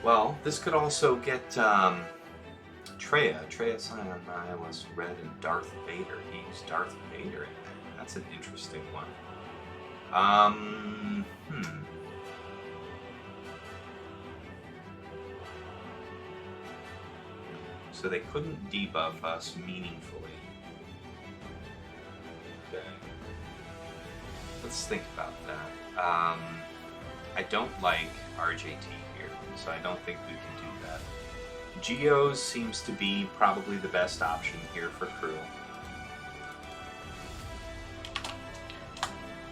Well, this could also get Traya. Traya Scion was red and Darth Vader. He used Darth Vader in there. That's an interesting one. So they couldn't debuff us meaningfully. Okay. Let's think about that. I don't like RJT here, so I don't think we can do that. Geos seems to be probably the best option here for crew.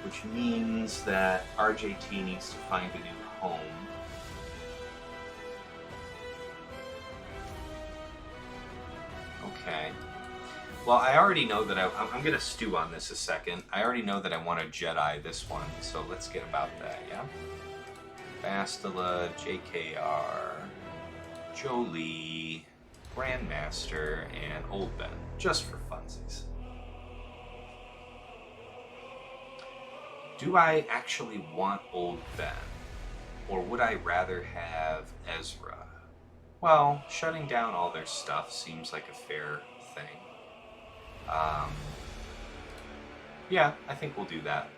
Which means that RJT needs to find a new home. Okay. Well, I already know that I'm going to stew on this a second. I already know that I want to Jedi this one, so let's get about that, yeah? Bastila, JKR, Jolie, Grandmaster, and Old Ben, just for funsies. Do I actually want Old Ben, or would I rather have Ezra? Well, shutting down all their stuff seems like a fair thing. Yeah, I think we'll do that.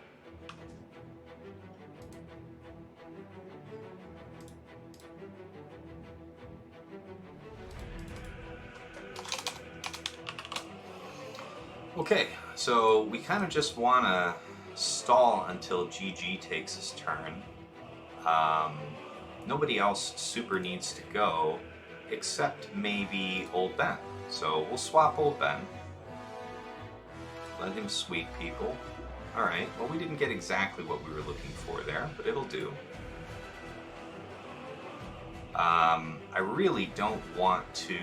Okay, so we kind of just want to stall until GG takes his turn. Nobody else super needs to go, except maybe Old Ben. So we'll swap Old Ben. Let him sweep people. Alright, well we didn't get exactly what we were looking for there, but it'll do. I really don't want to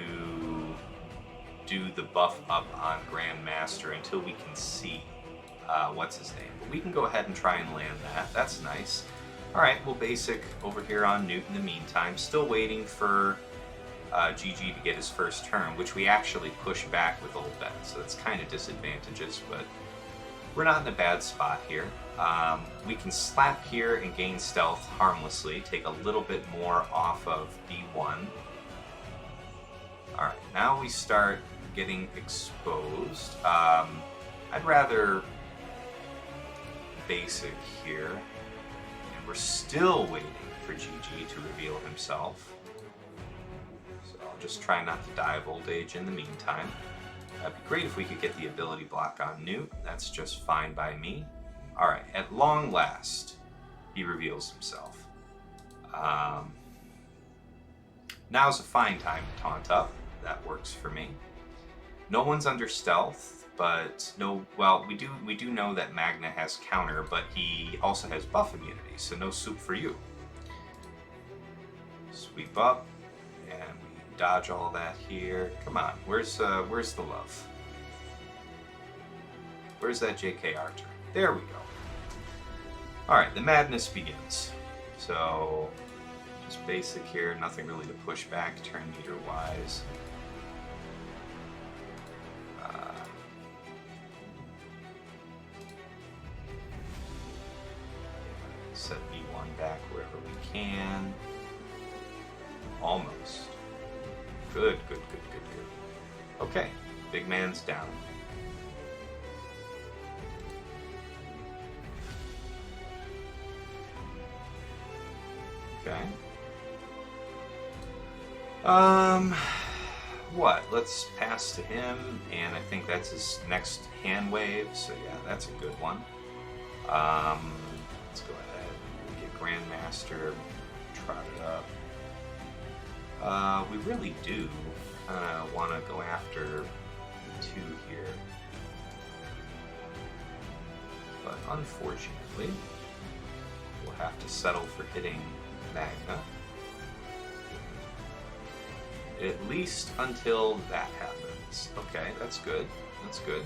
do the buff up on Grandmaster until we can see what's his name. But we can go ahead and try and land that. That's nice. Alright, we'll basic over here on Newt in the meantime. Still waiting for GG to get his first turn, which we actually push back with Old Ben, so that's kind of disadvantageous, but we're not in a bad spot here. We can slap here and gain stealth harmlessly, take a little bit more off of B1. Alright, now we start getting exposed. I'd rather basic here, and we're still waiting for GG to reveal himself. So I'll just try not to die of old age in the meantime. It'd be great if we could get the ability block on Newt. That's just fine by me. Alright, at long last, he reveals himself. Now's a fine time to taunt up. That works for me. No one's under stealth, but no. Well, we do know that Magna has counter, but he also has buff immunity, so no soup for you. Sweep up, and we dodge all that here. Come on, where's the love? Where's that JKR turn? There we go. All right, the madness begins. So just basic here, nothing really to push back turn meter wise. Set B1 back wherever we can. Almost. Good. Okay, big man's down. Okay. What? Let's pass to him, and I think that's his next hand wave, so yeah, that's a good one. Let's go ahead and get Grandmaster, trot it up. We really do want to go after the two here. But unfortunately, we'll have to settle for hitting Magna. At least until that happens. Okay, that's good. That's good.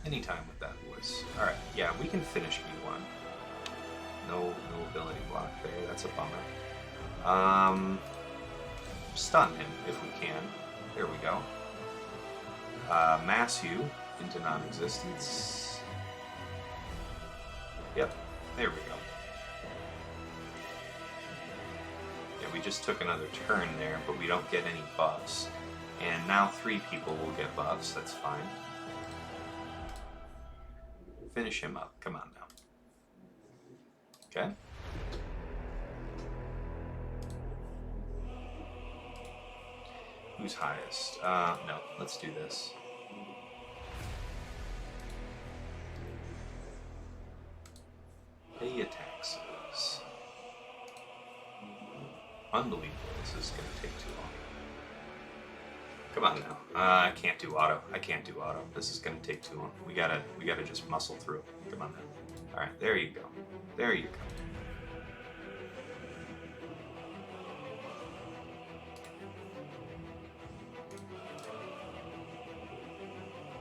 Anytime with that voice. Alright, yeah, we can finish E1. No ability block there. That's a bummer. Stun him if we can. There we go. Mass you into non-existence. Yep, there we go. Yeah, we just took another turn there, but we don't get any buffs. And now 3 people will get buffs. That's fine. Finish him up. Come on now. Okay. Who's highest? No, let's do this. Pay taxes. Unbelievable. This is going to take too long. Come on now. I can't do auto. I can't do auto. This is going to take too long. We gotta just muscle through. Come on now. All right, there you go. There you go.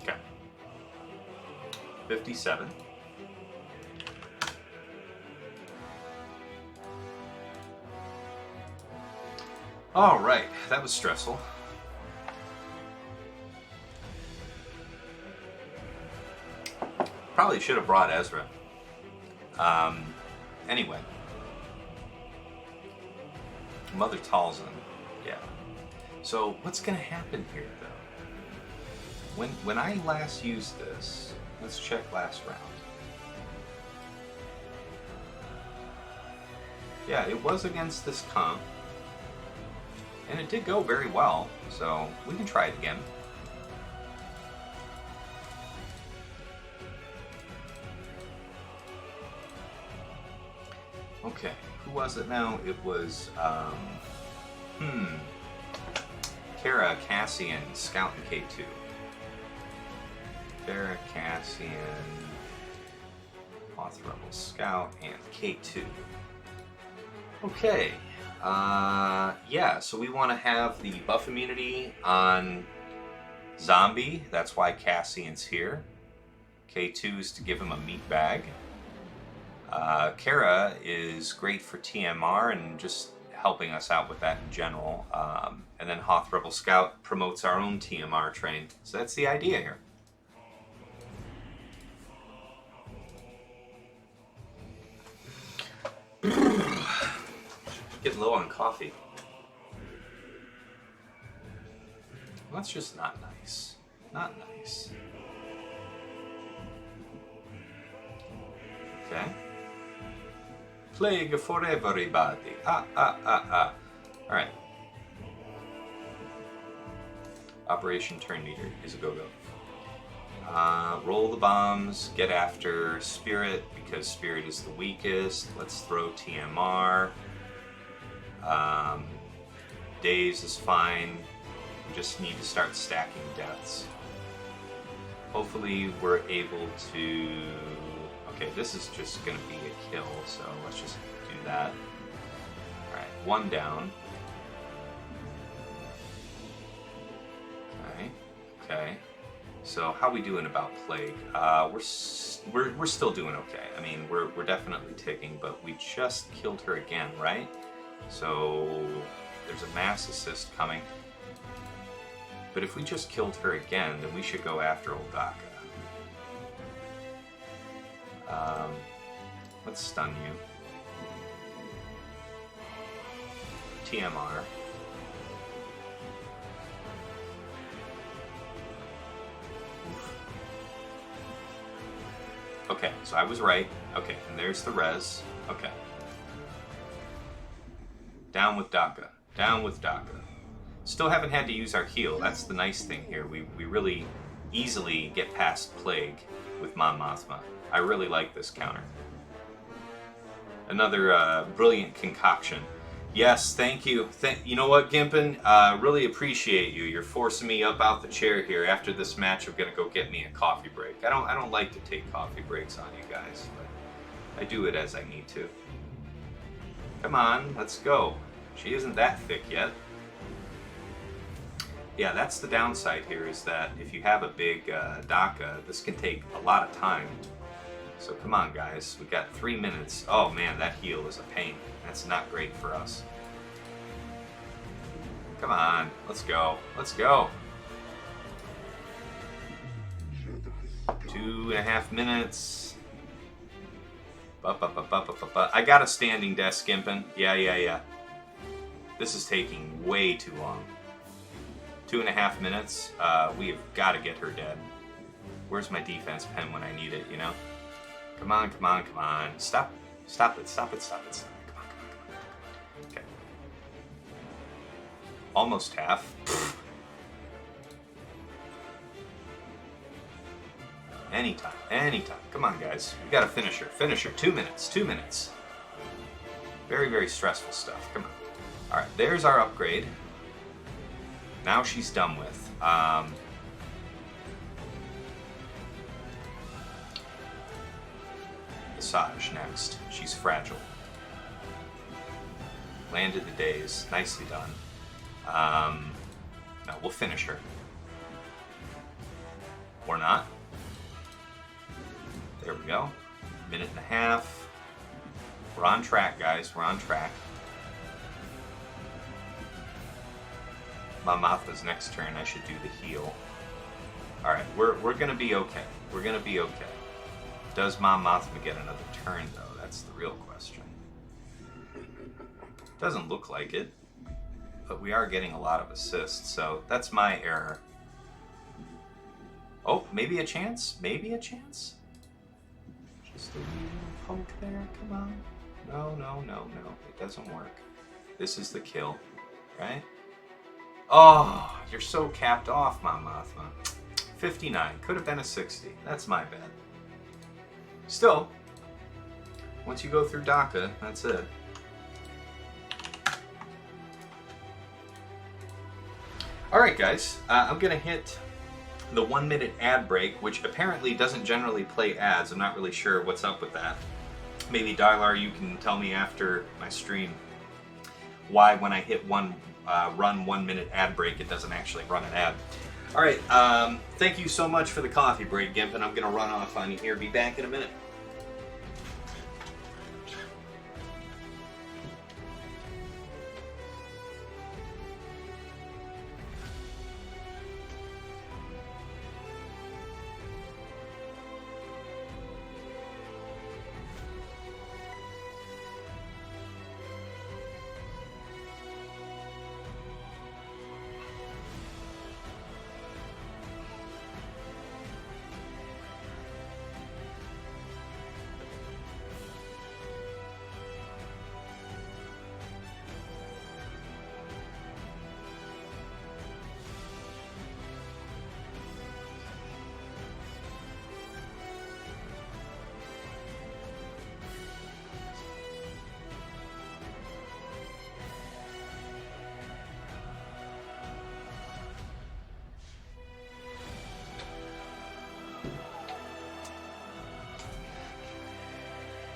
Okay. 57. All right, that was stressful. Probably should have brought Ezra. Anyway. Mother Talzin. Yeah. So what's going to happen here, though? When I last used this, let's check last round. Yeah, it was against this comp. And it did go very well, so we can try it again. Okay, who was it now? It was, Qira, Cassian, Scout, and K2. Qira, Cassian, Hoth Rebel, Scout, and K2. Okay, yeah, so we want to have the buff immunity on Zombie. That's why Cassian's here. K2 is to give him a meat bag. Qira is great for TMR and just helping us out with that in general. And then Hoth Rebel Scout promotes our own TMR train. So that's the idea here. Getting low on coffee. Well, that's just not nice. Not nice. Okay. Plague for everybody. Alright. Operation Turn Meter is a go-go. Roll the bombs, get after Spirit, because Spirit is the weakest. Let's throw TMR. Days is fine. We just need to start stacking deaths. Hopefully we're able to... Okay, this is just going to be a kill, so let's just do that. Alright, 1 down. Okay. So how we doing about Plague? We're still doing okay. I mean, we're definitely ticking, but we just killed her again, right? So there's a mass assist coming. But if we just killed her again, then we should go after Oldaka. Let's stun you. TMR. Okay, so I was right. Okay, and there's the res. Okay. Down with Daka. Down with Daka. Still haven't had to use our heal. That's the nice thing here. We really easily get past Plague with Mon Mothma. I really like this counter. Another brilliant concoction. Yes, thank you. You know what, Gimpin? Really appreciate you. You're forcing me up out the chair here. After this match, I'm gonna go get me a coffee break. I don't like to take coffee breaks on you guys, but I do it as I need to. Come on, let's go. She isn't that thick yet. Yeah, that's the downside here, is that if you have a big DACA, this can take a lot of time. So come on, guys. We got 3 minutes. Oh man, that heal is a pain. That's not great for us. Come on, let's go. Let's go. 2.5 minutes. I got a standing desk, Gimpin. Yeah. This is taking way too long. 2.5 minutes. We have got to get her dead. Where's my defense pen when I need it, you know? Come on. Stop it. Come on. Okay. Almost half. Anytime. Come on, guys. We gotta finish her. 2 minutes. Very, very stressful stuff. Come on. Alright, there's our upgrade. Now she's done with. Massage next. She's fragile. Landed the days. Nicely done. No, we'll finish her. Or not. There we go. 1.5 minutes. We're on track, guys. We're on track. Mon Mothma's next turn, I should do the heal. Alright, we're gonna be okay. We're gonna be okay. Does Mon Mothma get another turn, though? That's the real question. Doesn't look like it. But we are getting a lot of assists, so that's my error. Oh, maybe a chance? Maybe a chance? Just a wee little poke there, come on. No. It doesn't work. This is the kill, right? Oh, you're so capped off, Mon Mothma. 59. Could have been a 60. That's my bad. Still, once you go through DACA, that's it. Alright, guys. I'm going to hit the 1 minute ad break, which apparently doesn't generally play ads. I'm not really sure what's up with that. Maybe, Dylar, you can tell me after my stream why when I hit run 1 minute ad break, it doesn't actually run an ad. Alright, thank you so much for the coffee break, Gimp, and I'm going to run off on you here. Be back in a minute.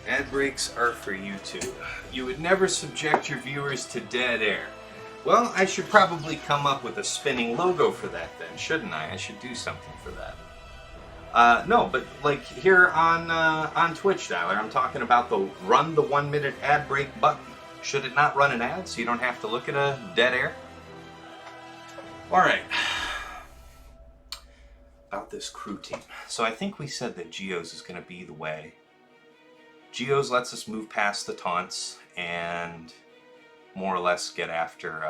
Ad breaks are for YouTube. You would never subject your viewers to dead air. Well, I should probably come up with a spinning logo for that then, shouldn't I? I should do something for that. No, but like here on Twitch, Tyler, I'm talking about the run the 1 minute ad break button. Should it not run an ad so you don't have to look at a dead air? Alright. About this crew team. So I think we said that Geos is going to be the way. Geos lets us move past the taunts and more or less get after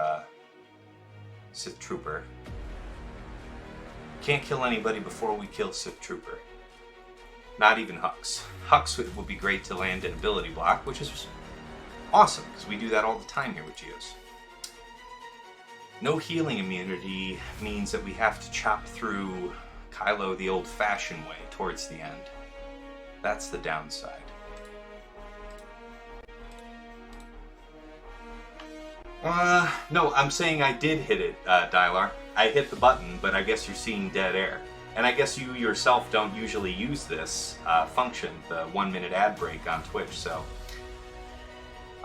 Sith Trooper. Can't kill anybody before we kill Sith Trooper. Not even Hux. Hux would be great to land an ability block, which is awesome, because we do that all the time here with Geos. No healing immunity means that we have to chop through Kylo the old-fashioned way towards the end. That's the downside. No, I'm saying I did hit it, Dylar. I hit the button, but I guess you're seeing dead air. And I guess you yourself don't usually use this function, the 1 minute ad break on Twitch, so...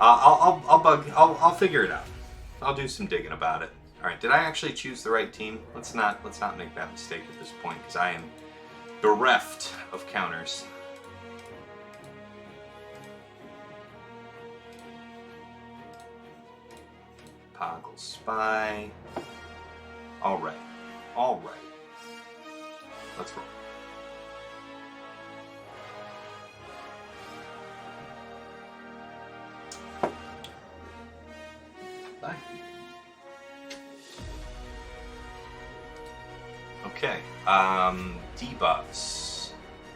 I'll figure it out. I'll do some digging about it. All right, did I actually choose the right team? Let's not make that mistake at this point, because I am bereft of counters. Poggle Spy. All right. Let's roll. Bye. Okay. Debuffs.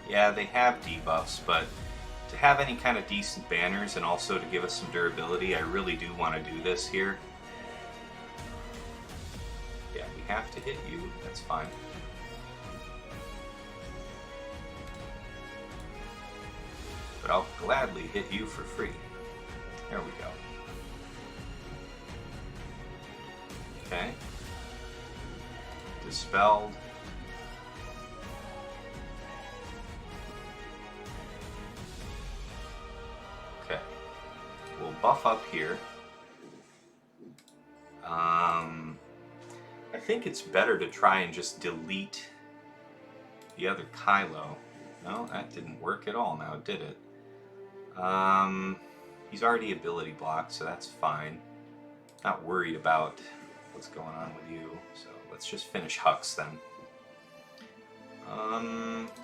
Yeah, they have debuffs, but to have any kind of decent banners and also to give us some durability, I really do want to do this here. Yeah, we have to hit you. That's fine. But I'll gladly hit you for free. There we go. Okay. Dispelled. Okay. We'll buff up here. I think it's better to try and just delete the other Kylo. No, that didn't work at all now, did it? He's already ability blocked, so that's fine. Not worried about what's going on with you, so let's just finish Hux then.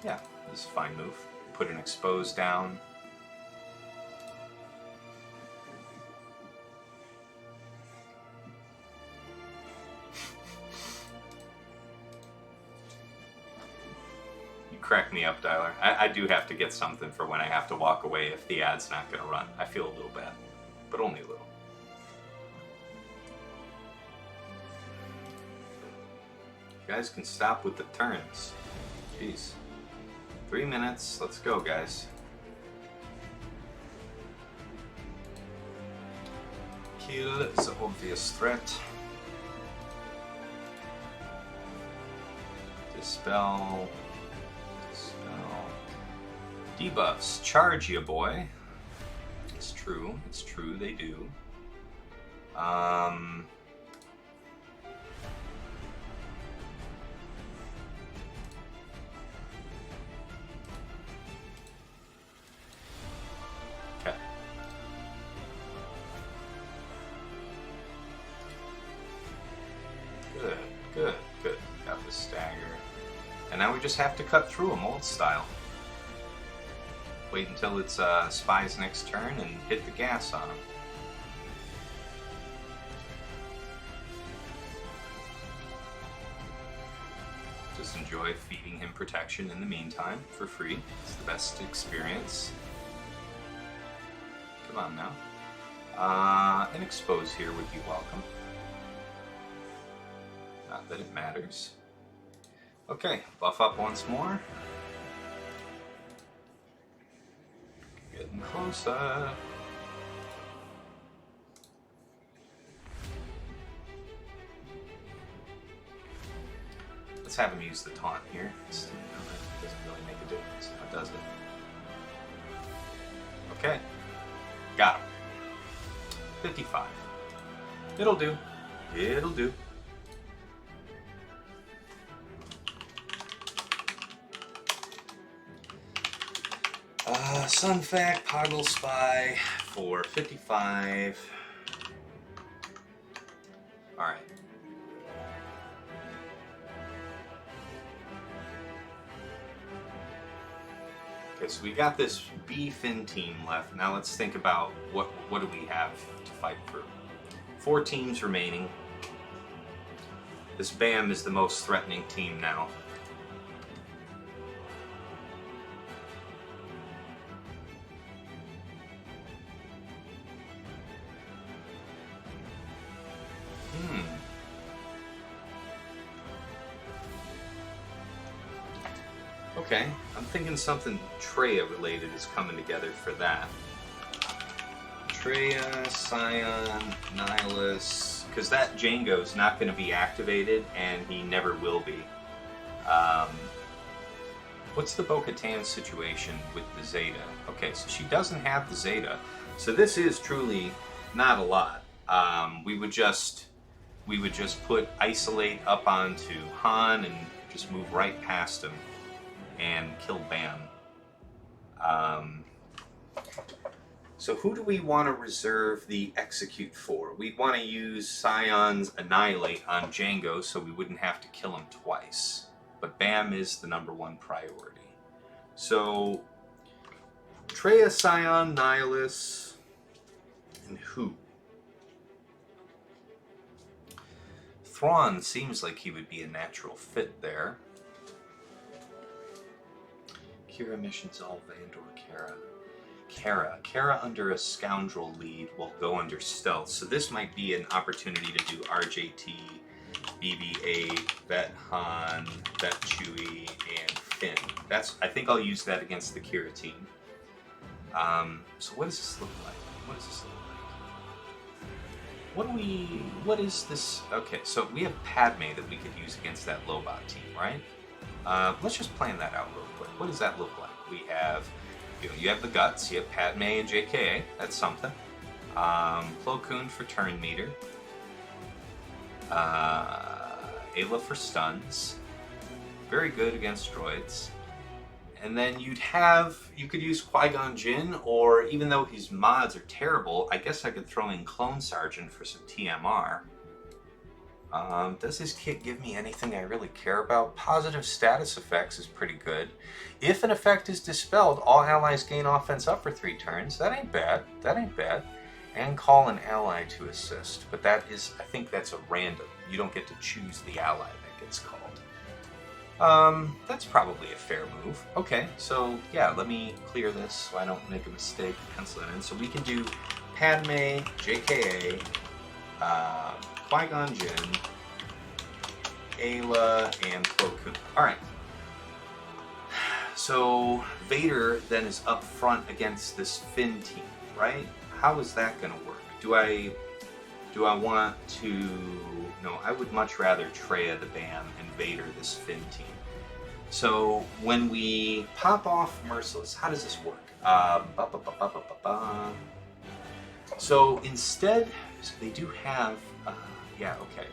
Yeah, this is a fine move. Put an expose down. Crack me up, Dialer. I do have to get something for when I have to walk away if the ad's not going to run. I feel a little bad, but only a little. You guys can stop with the turns. Jeez. 3 minutes. Let's go, guys. Kill is an obvious threat. Dispel. Debuffs. Charge ya, boy. It's true, they do. Okay. Good. Got the stagger. And now we just have to cut through them, old style. Wait until it's Spy's next turn and hit the gas on him. Just enjoy feeding him protection in the meantime for free. It's the best experience. Come on now. An expose here would be welcome. Not that it matters. Okay, buff up once more. Getting closer. Let's have him use the taunt here. It doesn't really make a difference now, does it? Okay. Got him. 55. It'll do. It'll do. Sunfac, Poggle Spy for 55. Alright. Okay, so we got this B-Fin team left. Now let's think about what do we have to fight for. 4 teams remaining. This BAM is the most threatening team now. Okay, I'm thinking something Traya related is coming together for that. Traya, Scion, Nihilus, because that Jango's not going to be activated, and he never will be. What's the Bo-Katan situation with the Zeta? Okay, so she doesn't have the Zeta, So this is truly not a lot. We would just put Isolate up onto Han and just move right past him and kill Bam. So who do we want to reserve the Execute for? We'd want to use Scion's Annihilate on Jango so we wouldn't have to kill him twice. But Bam is the #1 priority. So Traya, Scion, Nihilus, and who? Thrawn seems like he would be a natural fit there. Qira missions all Vandor, Qira under a scoundrel lead will go under stealth. So this might be an opportunity to do RJT, BB-8, Vet Han, Vet Chewie, and Finn. I think I'll use that against the Qira team. So what does this look like? What is this? Okay, so we have Padme that we could use against that Lobot team, right? Let's just plan that out real quick. What does that look like? We have, you have the guts, you have Padme and JKA, that's something. Plo Koon for turn meter. Ayla for stuns. Very good against droids. And then you could use Qui-Gon Jinn, or even though his mods are terrible, I guess I could throw in Clone Sergeant for some TMR. Does his kit give me anything I really care about? Positive status effects is pretty good. If an effect is dispelled, all allies gain offense up for 3 turns. That ain't bad. And call an ally to assist. But I think that's a random. You don't get to choose the ally that gets called. That's probably a fair move. Okay, so yeah, let me clear this so I don't make a mistake. Pencil it in. So we can do Padme, JKA, Qui-Gon Jinn, Ayla, and Plo Koon. Alright. So Vader then is up front against this Finn team, right? How is that going to work? Do I want to... No, I would much rather Traya the Bam and Vader this Finn team. So when we pop off Merciless, how does this work? So instead, they do have... yeah, okay.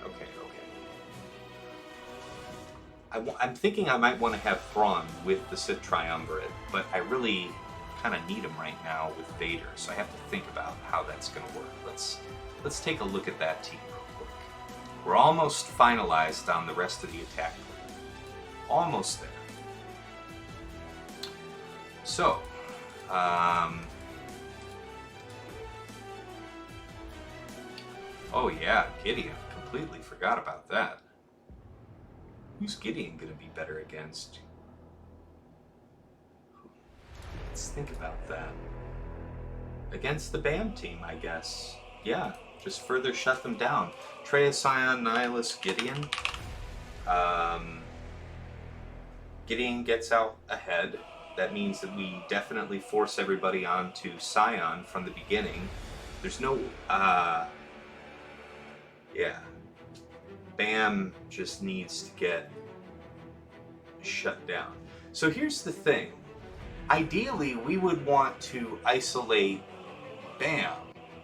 I'm thinking I might want to have Thrawn with the Sith Triumvirate, but I really kind of need him right now with Vader, so I have to think about how that's going to work. Let's take a look at that team real quick. We're almost finalized on the rest of the attack plan. Almost there. So, oh yeah, Gideon. Completely forgot about that. Who's Gideon going to be better against? Let's think about that. Against the BAM team, I guess. Yeah, just further shut them down. Traya, Scion, Nihilus, Gideon. Gideon gets out ahead. That means that we definitely force everybody onto Scion from the beginning. There's no... yeah. BAM just needs to get shut down. So here's the thing. Ideally, we would want to isolate BAM,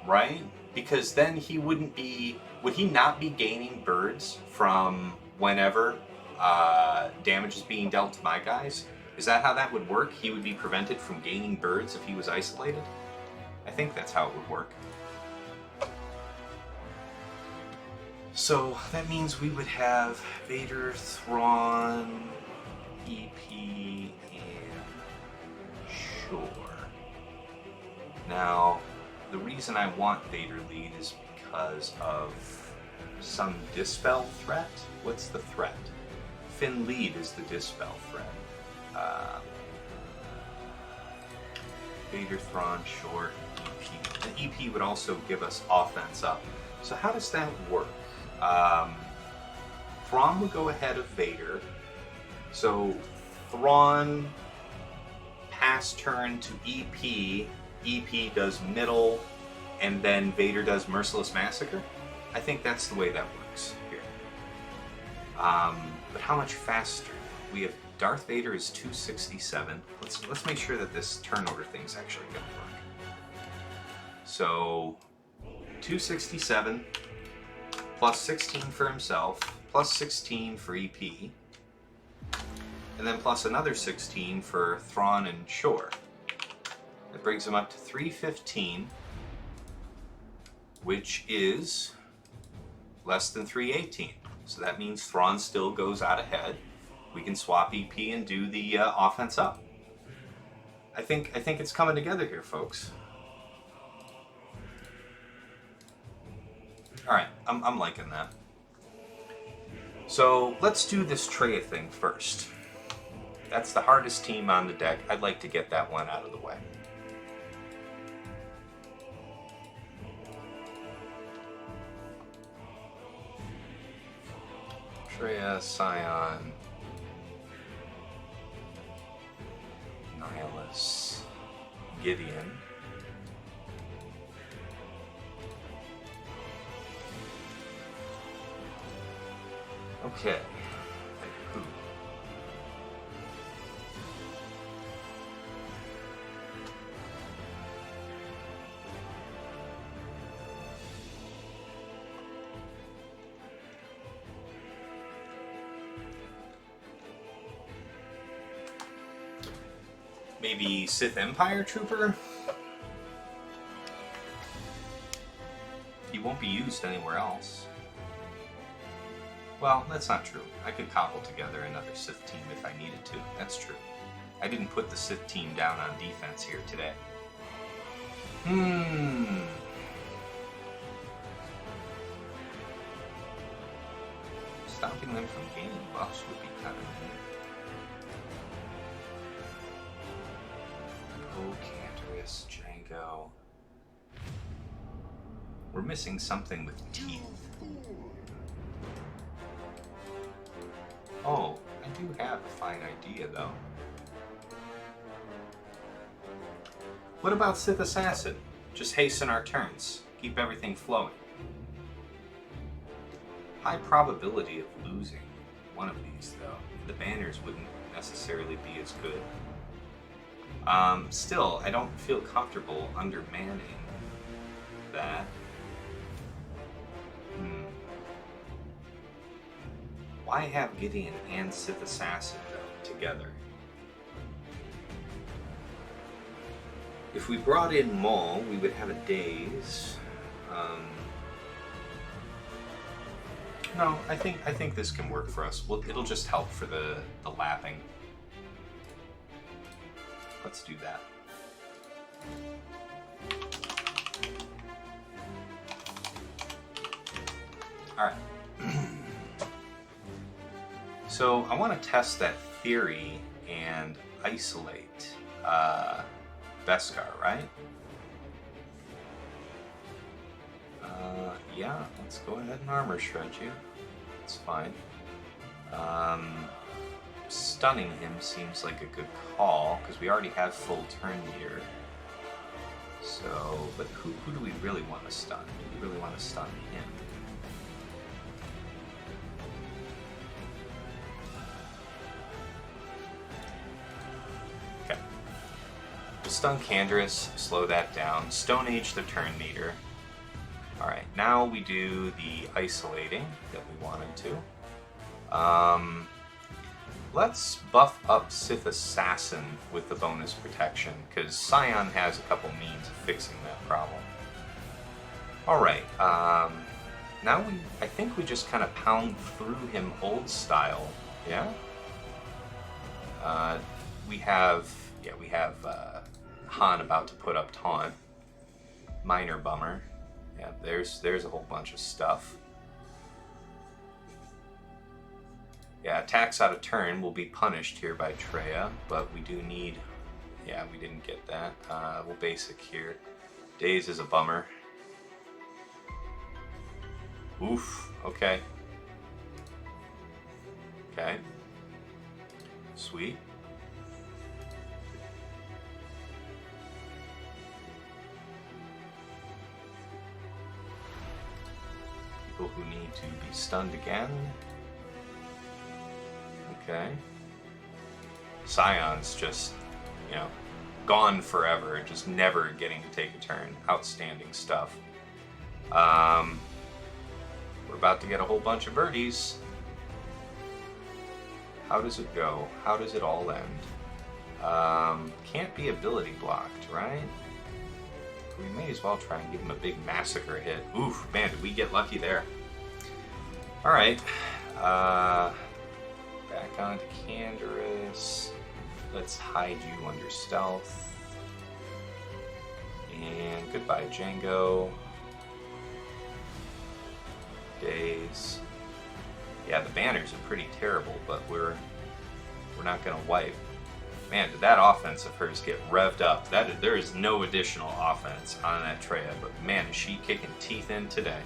right? Because then he wouldn't be... Would he not be gaining birds from whenever damage is being dealt to my guys? Is that how that would work? He would be prevented from gaining birds if he was isolated? I think that's how it would work. So that means we would have Vader, Thrawn, EP, and Shore. Now, the reason I want Vader lead is because of some dispel threat. What's the threat? Finn lead is the dispel threat. Vader, Thrawn, Shore, and EP. And EP would also give us offense up. So how does that work? Thrawn would go ahead of Vader. So Thrawn pass turn to EP. EP does middle, and then Vader does Merciless Massacre. I think that's the way that works here. But how much faster? We have Darth Vader is 267. Let's make sure that this turn order thing's actually going to work. So 267 plus 16 for himself, plus 16 for EP, and then plus another 16 for Thrawn and Shore. That brings him up to 315, which is less than 318. So that means Thrawn still goes out ahead. We can swap EP and do the offense up. I think it's coming together here, folks. All right, I'm liking that. So let's do this Traya thing first. That's the hardest team on the deck. I'd like to get that one out of the way. Traya, Scion, Nihilus, Gideon. Okay. Who? Maybe Sith Empire Trooper? He won't be used anywhere else. Well, that's not true. I could cobble together another Sith team if I needed to. That's true. I didn't put the Sith team down on defense here today. Stopping them from gaining buffs would be kind of neat. Oh, Cantorus, Django. We're missing something with teeth. Oh, I do have a fine idea, though. What about Sith Assassin? Just hasten our turns. Keep everything flowing. High probability of losing one of these, though. The banners wouldn't necessarily be as good. Still, I don't feel comfortable undermanning that. Why have Gideon and Sith Assassin, though, together? If we brought in Maul, we would have a Daze. No, I think this can work for us. Well, it'll just help for the lapping. Let's do that. All right. So I want to test that theory and isolate Beskar, right? Yeah, let's go ahead and armor shred you. It's fine. Stunning him seems like a good call, because we already have full turn meter. So, but who do we really want to stun? Do we really want to stun him? Okay. We'll stun Canderous, slow that down. Stone Age the turn meter. Alright, now we do the isolating that we wanted to. Let's buff up Sith Assassin with the bonus protection, because Scion has a couple means of fixing that problem. Alright, now I think we just kind of pound through him old style, yeah? We have Han about to put up taunt. Minor bummer. Yeah, there's a whole bunch of stuff. Yeah, attacks out of turn will be punished here by Traya, but we do need... Yeah, we didn't get that. We'll basic here. Daze is a bummer. Oof, okay. Okay. Sweet. People who need to be stunned again. Okay. Scion's just, gone forever and just never getting to take a turn. Outstanding stuff. We're about to get a whole bunch of birdies. How does it go? How does it all end? Can't be ability blocked, right? We may as well try and give him a big massacre hit. Oof, man, did we get lucky there? Alright. Back on to Canderous. Let's hide you under stealth. And goodbye, Django. Days. Yeah, the banners are pretty terrible, but we're not gonna wipe. Man, did that offense of hers get revved up? There is no additional offense on that Treya, but man, is she kicking teeth in today.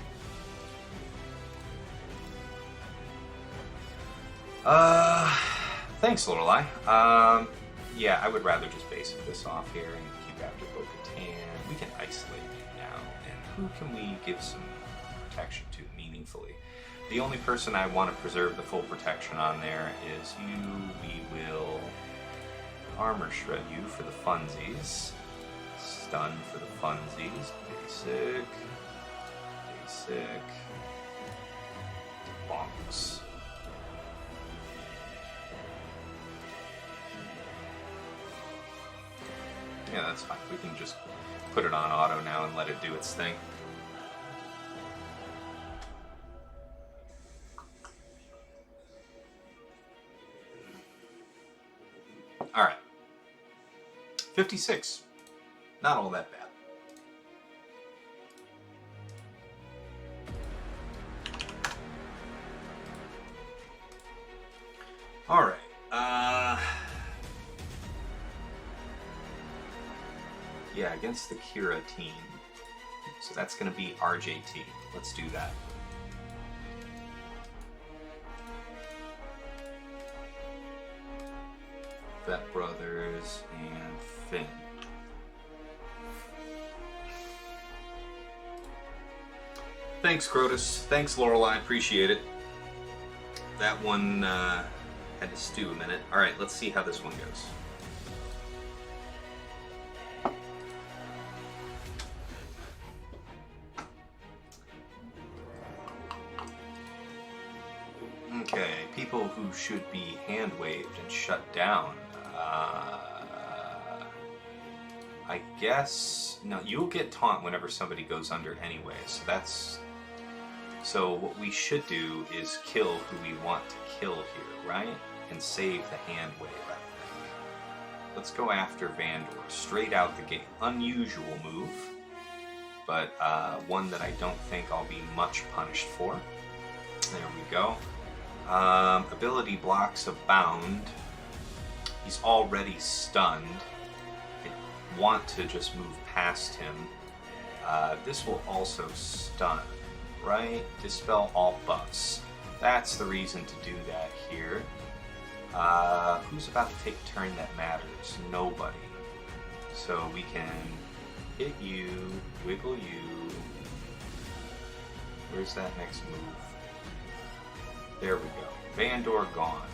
Thanks, Lorelei. Yeah, I would rather just basic this off here and keep after Bo-Katan. We can isolate you now, and who can we give some protection to meaningfully? The only person I want to preserve the full protection on there is you. We will armor shred you for the funsies. Stun for the funsies. Basic. Basic. Bonks. Yeah, that's fine. We can just put it on auto now and let it do its thing. Alright. 56. Not all that bad. Alright. Yeah, against the Qira team. So that's going to be RJT. Let's do that. Vet Brothers and Finn. Thanks, Crotus. Thanks, Lorelei. Appreciate it. That one had to stew a minute. All right, let's see how this one goes. Okay, people who should be hand-waved and shut down. I guess... No, you'll get taunt whenever somebody goes under anyway, so that's... So what we should do is kill who we want to kill here, right? And save the hand wave, I think. Let's go after Vandor, straight out the gate. Unusual move, but one that I don't think I'll be much punished for. There we go. Ability blocks abound. He's already stunned. I want to just move past him. This will also stun, right? Dispel all buffs. That's the reason to do that here. Who's about to take a turn that matters? Nobody. So we can hit you, wiggle you. Where's that next move? There we go. Vandor gone.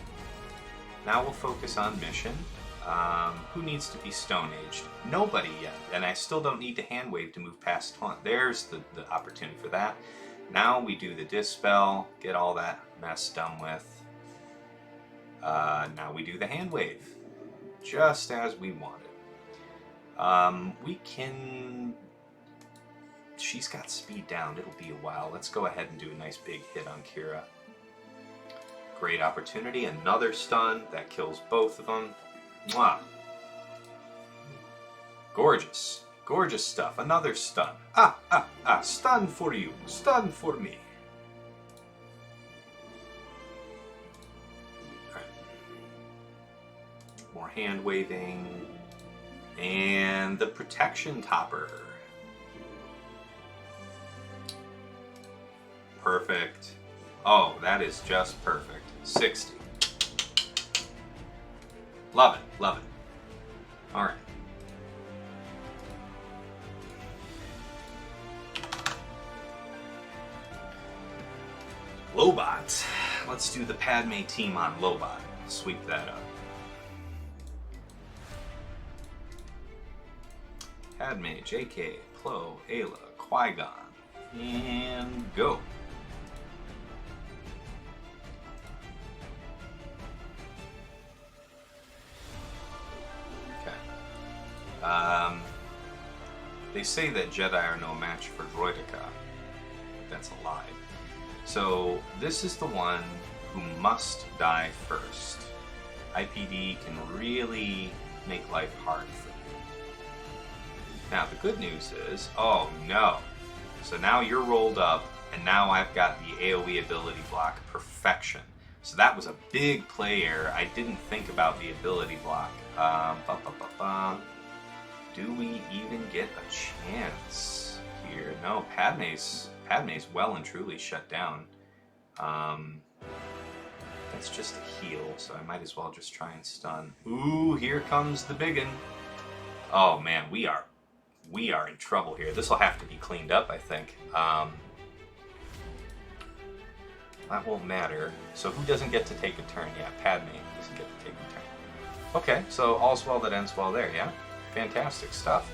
Now we'll focus on mission. Who needs to be Stone Aged? Nobody yet. And I still don't need to hand wave to move past taunt. There's the opportunity for that. Now we do the Dispel, get all that mess done with. Now we do the hand wave. Just as we wanted. We can... She's got speed down. It'll be a while. Let's go ahead and do a nice big hit on Qira. Great opportunity. Another stun. That kills both of them. Mwah. Gorgeous. Gorgeous stuff. Another stun. Stun for you. Stun for me. Alright. More hand waving. And the protection topper. Perfect. Oh, that is just perfect. 60. Love it, love it. All right. Lobot. Let's do the Padme team on Lobot. Sweep that up. Padme, JK, Plo, Ayla, Qui-Gon, and go. Okay. They say that Jedi are no match for Droideka. That's a lie. So this is the one who must die first. IPD can really make life hard for you. Now the good news is, oh no. So now you're rolled up, and now I've got the AoE ability block perfection. So that was a big play error. I didn't think about the ability block. Do we even get a chance here? No, Padme's well and truly shut down. That's just a heal, so I might as well just try and stun. Ooh, here comes the biggin. Oh man, we are in trouble here. This will have to be cleaned up, I think. That won't matter. So who doesn't get to take a turn? Yeah, Padme doesn't get to take a turn. Okay, so all's well that ends well there, yeah? Fantastic stuff.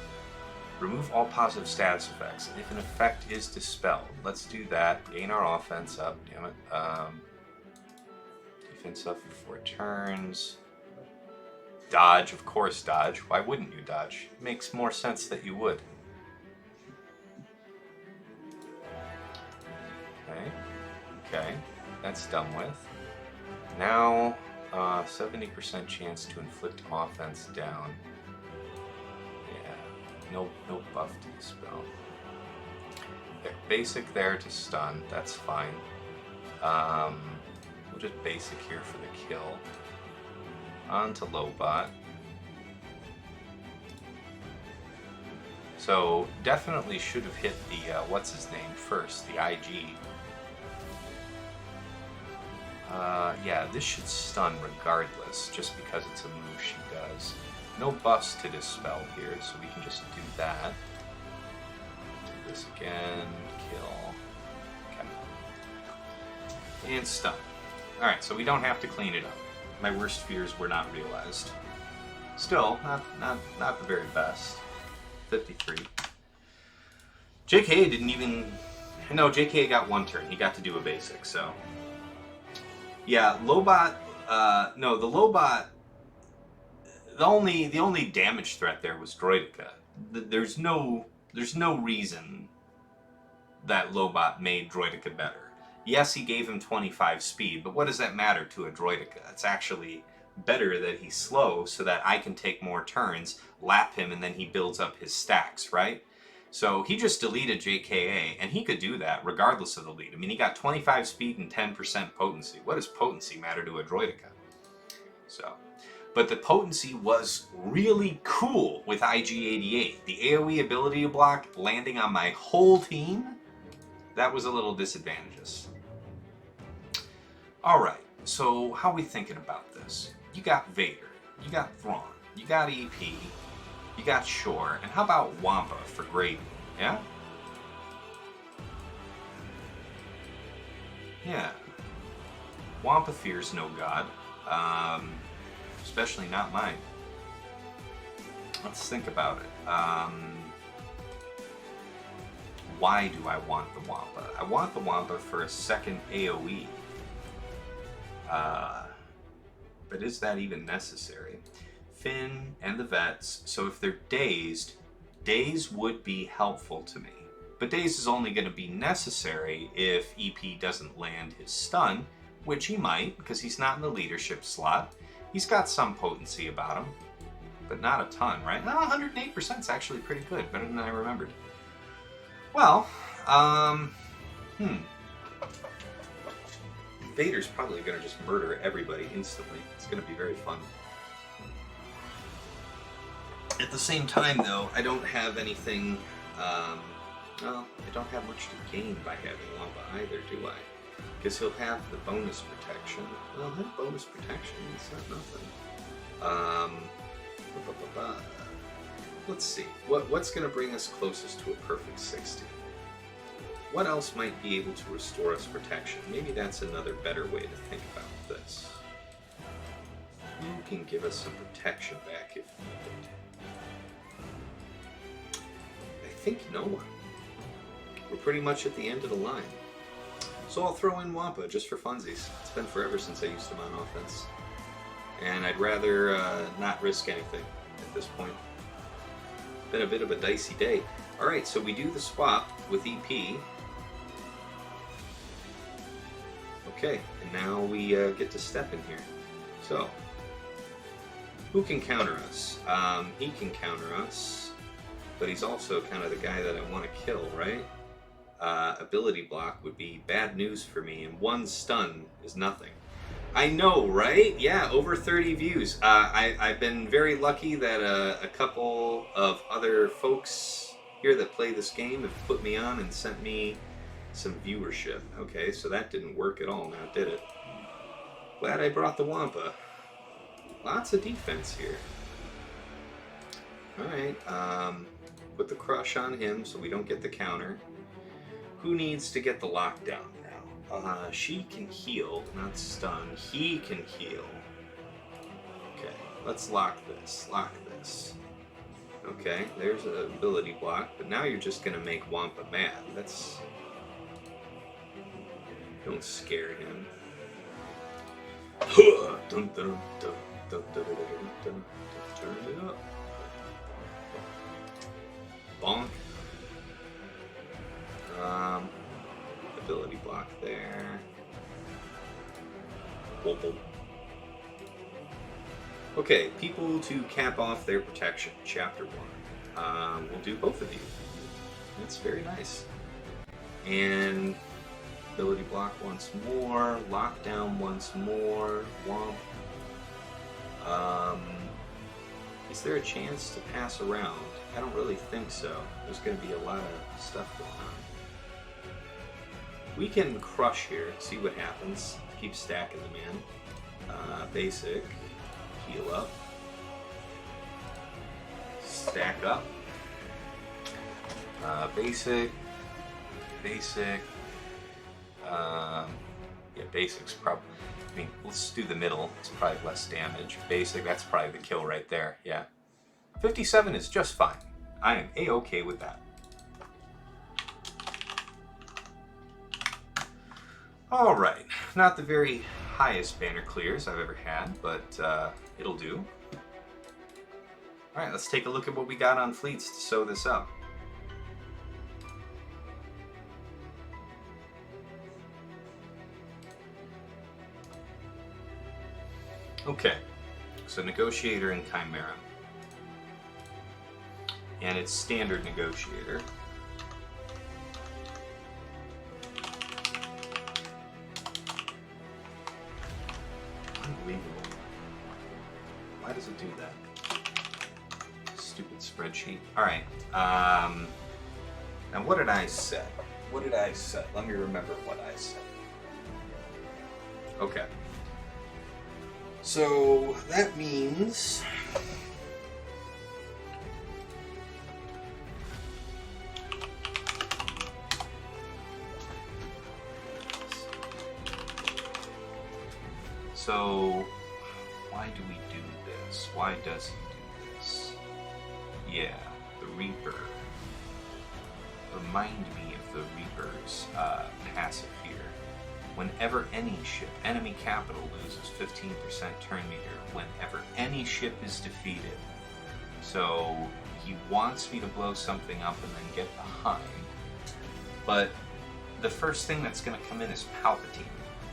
Remove all positive status effects if an effect is dispelled. Let's do that. Gain our offense up, damn it. Defense up for 4 turns. Dodge, of course dodge. Why wouldn't you dodge? It makes more sense that you would. Okay, that's done with. Now, 70% chance to inflict offense down. No buff to dispel. Okay, basic there to stun, that's fine. We'll just basic here for the kill. On to Lobot. So definitely should have hit the, what's his name first, the IG. Yeah, this should stun regardless, just because it's a move she does. No buffs to dispel here, so we can just do that. Do this again, kill. Okay. And stun. Alright, so we don't have to clean it up. My worst fears were not realized. Still, not the very best. 53. JK didn't even... No, JK got 1 turn. He got to do a basic, so... Yeah, Lobot... no, the Lobot... The only damage threat there was Droideka. There's no reason that Lobot made Droideka better. Yes, he gave him 25 speed, but what does that matter to a Droideka? It's actually better that he's slow so that I can take more turns, lap him, and then he builds up his stacks, right? So he just deleted JKA, and he could do that regardless of the lead. I mean, he got 25 speed and 10% potency. What does potency matter to a Droideka? So... But the potency was really cool with IG-88. The AoE ability block landing on my whole team, that was a little disadvantageous. Alright, so how are we thinking about this? You got Vader, you got Thrawn, you got EP, you got Shore, and how about Wampa for gravy, yeah? Yeah. Wampa fears no god. Especially not mine. Let's think about it. Why do I want the Wampa? I want the Wampa for a second AoE. But is that even necessary? Finn and the vets, so if they're dazed, daze would be helpful to me. But daze is only going to be necessary if EP doesn't land his stun, which he might, because he's not in the leadership slot. He's got some potency about him, but not a ton, right? No, 108% is actually pretty good, better than I remembered. Well, Vader's probably going to just murder everybody instantly. It's going to be very fun. At the same time, though, I don't have anything, well, I don't have much to gain by having Wampa either, do I? Because he'll have the bonus protection. Well, that bonus protection, it's not nothing. Let's see. What's going to bring us closest to a perfect 60? What else might be able to restore us protection? Maybe that's another better way to think about this. Who can give us some protection back if needed? think no one. We're pretty much at the end of the line. So I'll throw in Wampa just for funsies. It's been forever since I used him on offense. And I'd rather not risk anything at this point. Been a bit of a dicey day. Alright, so we do the swap with EP. Okay, and now we get to step in here. So, who can counter us? He can counter us, but he's also kind of the guy that I want to kill, right? Ability block would be bad news for me, and one stun is nothing. I know, right? Yeah, over 30 views. I've been very lucky that a couple of other folks here that play this game have put me on and sent me some viewership. Okay, so that didn't work at all now, did it? Glad I brought the Wampa. Lots of defense here. Alright, put the crush on him so we don't get the counter. Who needs to get the lockdown now? She can heal, not stun. He can heal. Okay, let's lock this. Lock this. Okay, there's an ability block, but now you're just gonna make Wampa mad. That's... Don't scare him. Turn it up. Bonk. Ability block there. Okay, people to cap off their protection. Chapter 1. We'll do both of you. That's very nice. And ability block once more. Lockdown once more. Womp. Is there a chance to pass around? I don't really think so. There's going to be a lot of stuff going on. We can crush here, see what happens. Keep stacking the man. Basic. Heal up. Stack up. Basic. Basic. Yeah, basic's probably... I mean, let's do the middle. It's probably less damage. Basic, that's probably the kill right there. Yeah. 57 is just fine. I am A-okay with that. Alright. Not the very highest banner clears I've ever had, but it'll do. Alright, let's take a look at what we got on fleets to sew this up. Okay, so Negotiator and Chimera. And it's standard Negotiator. Unbelievable. Why does it do that? Stupid spreadsheet. Alright, now what did I set? What did I set? Let me remember what I said. Okay. So that means why do we do this? Why does he do this? Yeah, the Reaper. Remind me of the Reaper's passive here. Whenever any ship, enemy capital, loses 15% turn meter, whenever any ship is defeated. So he wants me to blow something up and then get behind. But the first thing that's going to come in is Palpatine.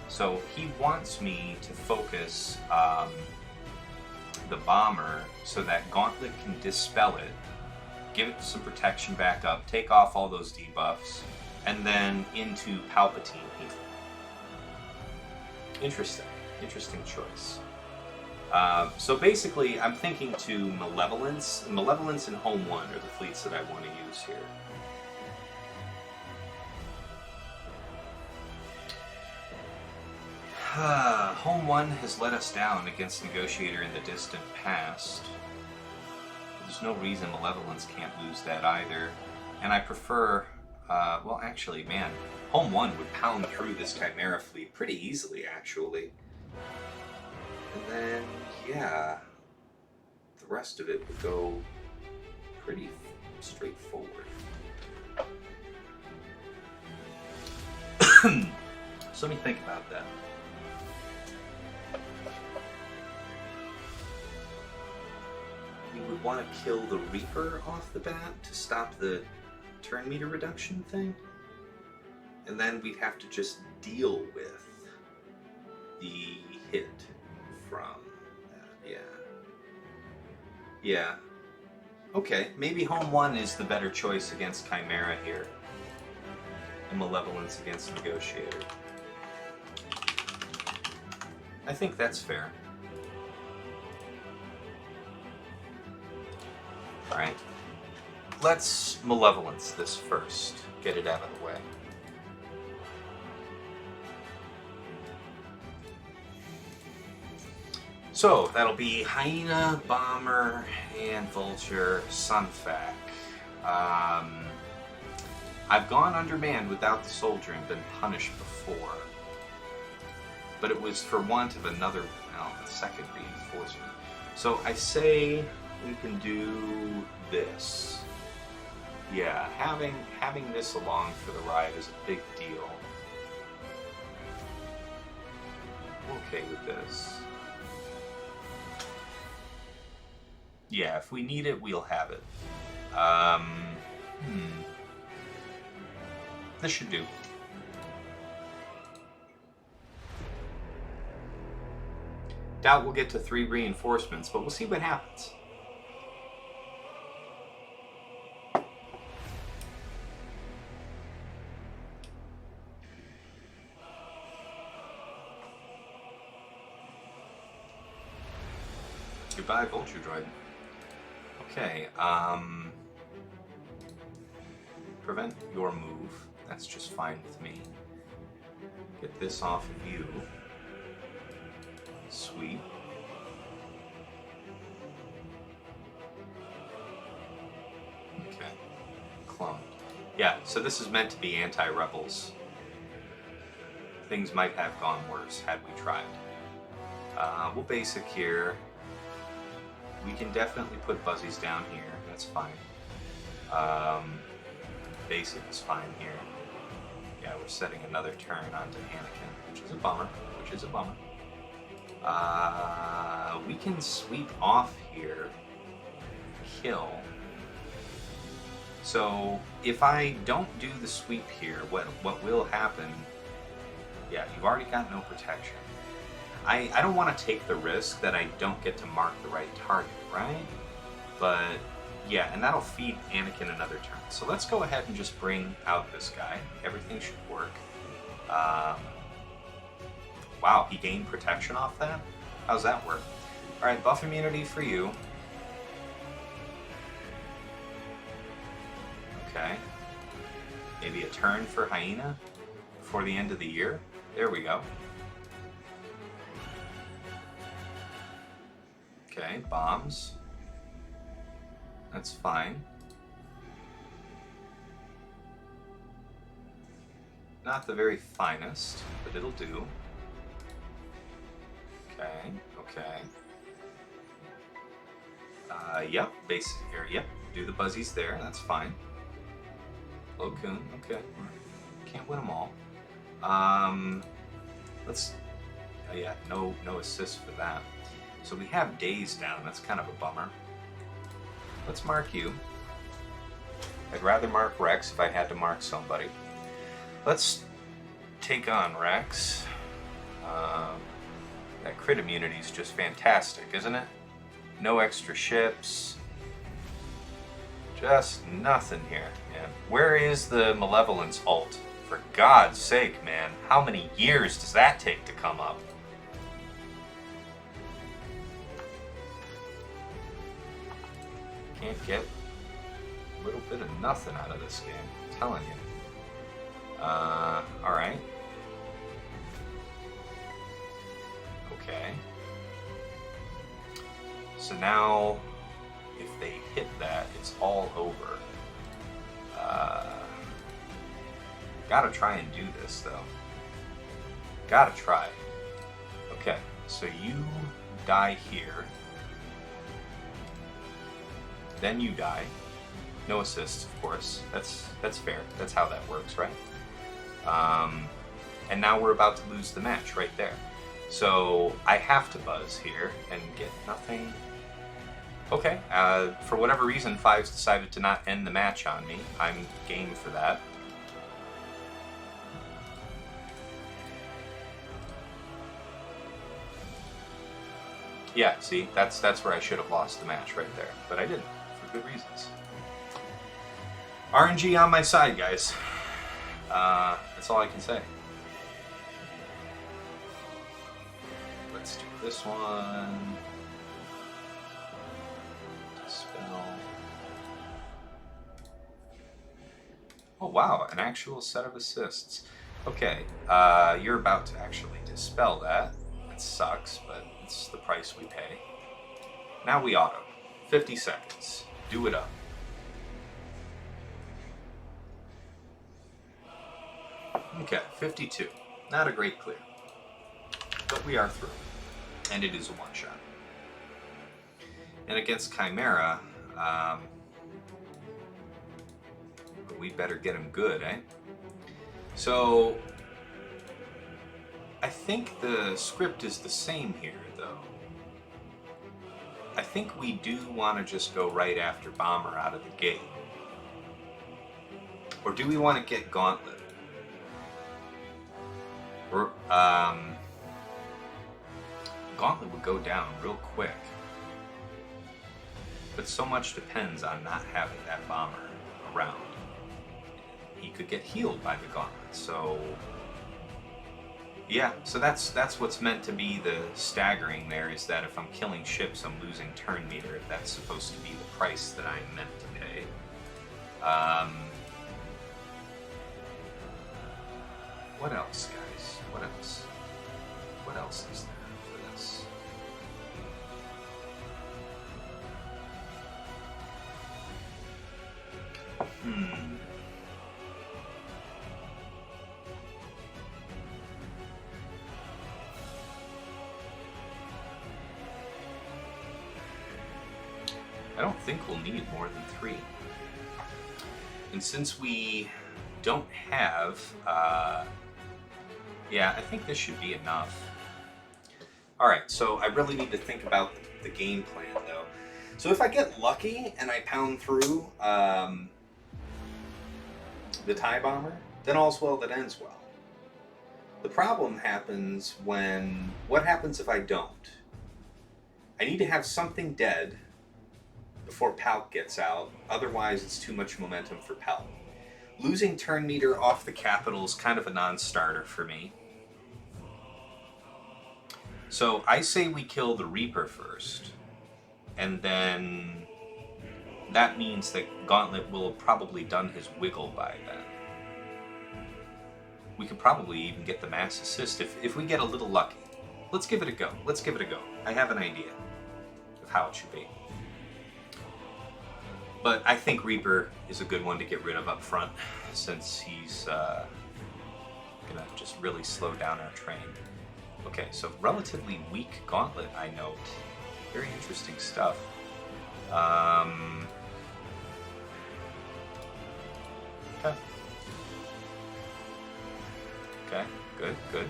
So he wants me to focus the bomber so that Gauntlet can dispel it, give it some protection back up, take off all those debuffs, and then into Palpatine heal. Interesting choice. So basically, I'm thinking to Malevolence. Malevolence and Home 1 are the fleets that I want to use here. Home 1 has let us down against Negotiator in the distant past. There's no reason Malevolence can't lose that either. And I prefer... well, actually, man, Home 1 would pound through this Chimera fleet pretty easily, actually. And then, yeah, the rest of it would go pretty straightforward. So let me think about that. We would want to kill the Reaper off the bat to stop the turn meter reduction thing. And then we'd have to just deal with the hit from that. Yeah. Yeah. Okay, maybe Home 1 is the better choice against Chimera here. And Malevolence against Negotiator. I think that's fair. Alright. Let's Malevolence this first. Get it out of the way. So, that'll be Hyena, Bomber, and Vulture, Sunfac. I've gone undermanned without the soldier and been punished before. But it was for want of another, well, a second reinforcement. So I say we can do this. Yeah, having this along for the ride is a big deal. I'm okay with this. Yeah, if we need it, we'll have it. This should do. Doubt we'll get to 3 reinforcements, but we'll see what happens. Goodbye, Vulture Droid. Okay, prevent your move. That's just fine with me. Get this off of you. Sweet. Okay. Clone. Yeah, so this is meant to be anti-rebels. Things might have gone worse had we tried. We'll basic here. We can definitely put Buzzies down here. That's fine. Basic is fine here. Yeah, we're setting another turn onto Anakin, which is a bummer. We can sweep off here. Kill. So if I don't do the sweep here, what will happen? Yeah, you've already got no protection. I don't want to take the risk that I don't get to mark the right target, right? But yeah, and that'll feed Anakin another turn. So let's go ahead and just bring out this guy. Everything should work. Wow, he gained protection off that? How's that work? Alright, buff immunity for you. Okay. Maybe a turn for Hyena before the end of the year. There we go. Okay, bombs. That's fine. Not the very finest, but it'll do. Okay, okay. Yep, basic here, yep. Do the Buzzies there, that's fine. Locoon, okay. Can't win them all. Let's, yeah, no assist for that. So we have days down, that's kind of a bummer. Let's mark you. I'd rather mark Rex if I had to mark somebody. Let's take on Rex. That crit immunity is just fantastic, isn't it? No extra ships. Just nothing here, man. Where is the Malevolence ult? For God's sake, man. How many years does that take to come up? Can't get a little bit of nothing out of this game, I'm telling you. Alright. Okay. So now, if they hit that, it's all over. Gotta try and do this, though. Gotta try. Okay, so you die here. Then you die. No assists, of course. That's fair. That's how that works, right? And now we're about to lose the match right there. So I have to buzz here and get nothing. Okay, for whatever reason, Fives decided to not end the match on me. I'm game for that. Yeah, see, that's where I should have lost the match right there. But I didn't, for good reasons. RNG on my side, guys. That's all I can say. Let's do this one. Dispel. Oh wow, an actual set of assists. Okay, you're about to actually dispel that. It sucks, but it's the price we pay. Now we auto. 50 seconds. Do it up. Okay, 52. Not a great clear. But we are through. And it is a one-shot. And against Chimera, we better get him good, eh? So, I think the script is the same here, though. I think we do want to just go right after Bomber out of the gate. Or do we want to get Gauntlet? Or, Gauntlet would go down real quick. But so much depends on not having that Bomber around. He could get healed by the Gauntlet, so... Yeah, so that's what's meant to be the staggering there, is that if I'm killing ships, I'm losing turn meter. That's supposed to be the price that I'm meant to pay. What else, guys? What else? What else is there for this? I don't think we'll need more than 3. And since we don't have, yeah, I think this should be enough. Alright, so I really need to think about the game plan, though. So if I get lucky and I pound through the TIE Bomber, then all's well that ends well. The problem happens when... What happens if I don't? I need to have something dead before Palk gets out, otherwise it's too much momentum for Palk. Losing turn meter off the capital is kind of a non-starter for me. So I say we kill the Reaper first, and then that means that Gauntlet will have probably done his wiggle by then. We could probably even get the mass assist if we get a little lucky. Let's give it a go. Let's give it a go. I have an idea of how it should be. But I think Reaper is a good one to get rid of up front, since he's gonna just really slow down our train. Okay, so relatively weak Gauntlet, I note. Very interesting stuff. Okay. Okay, good, good.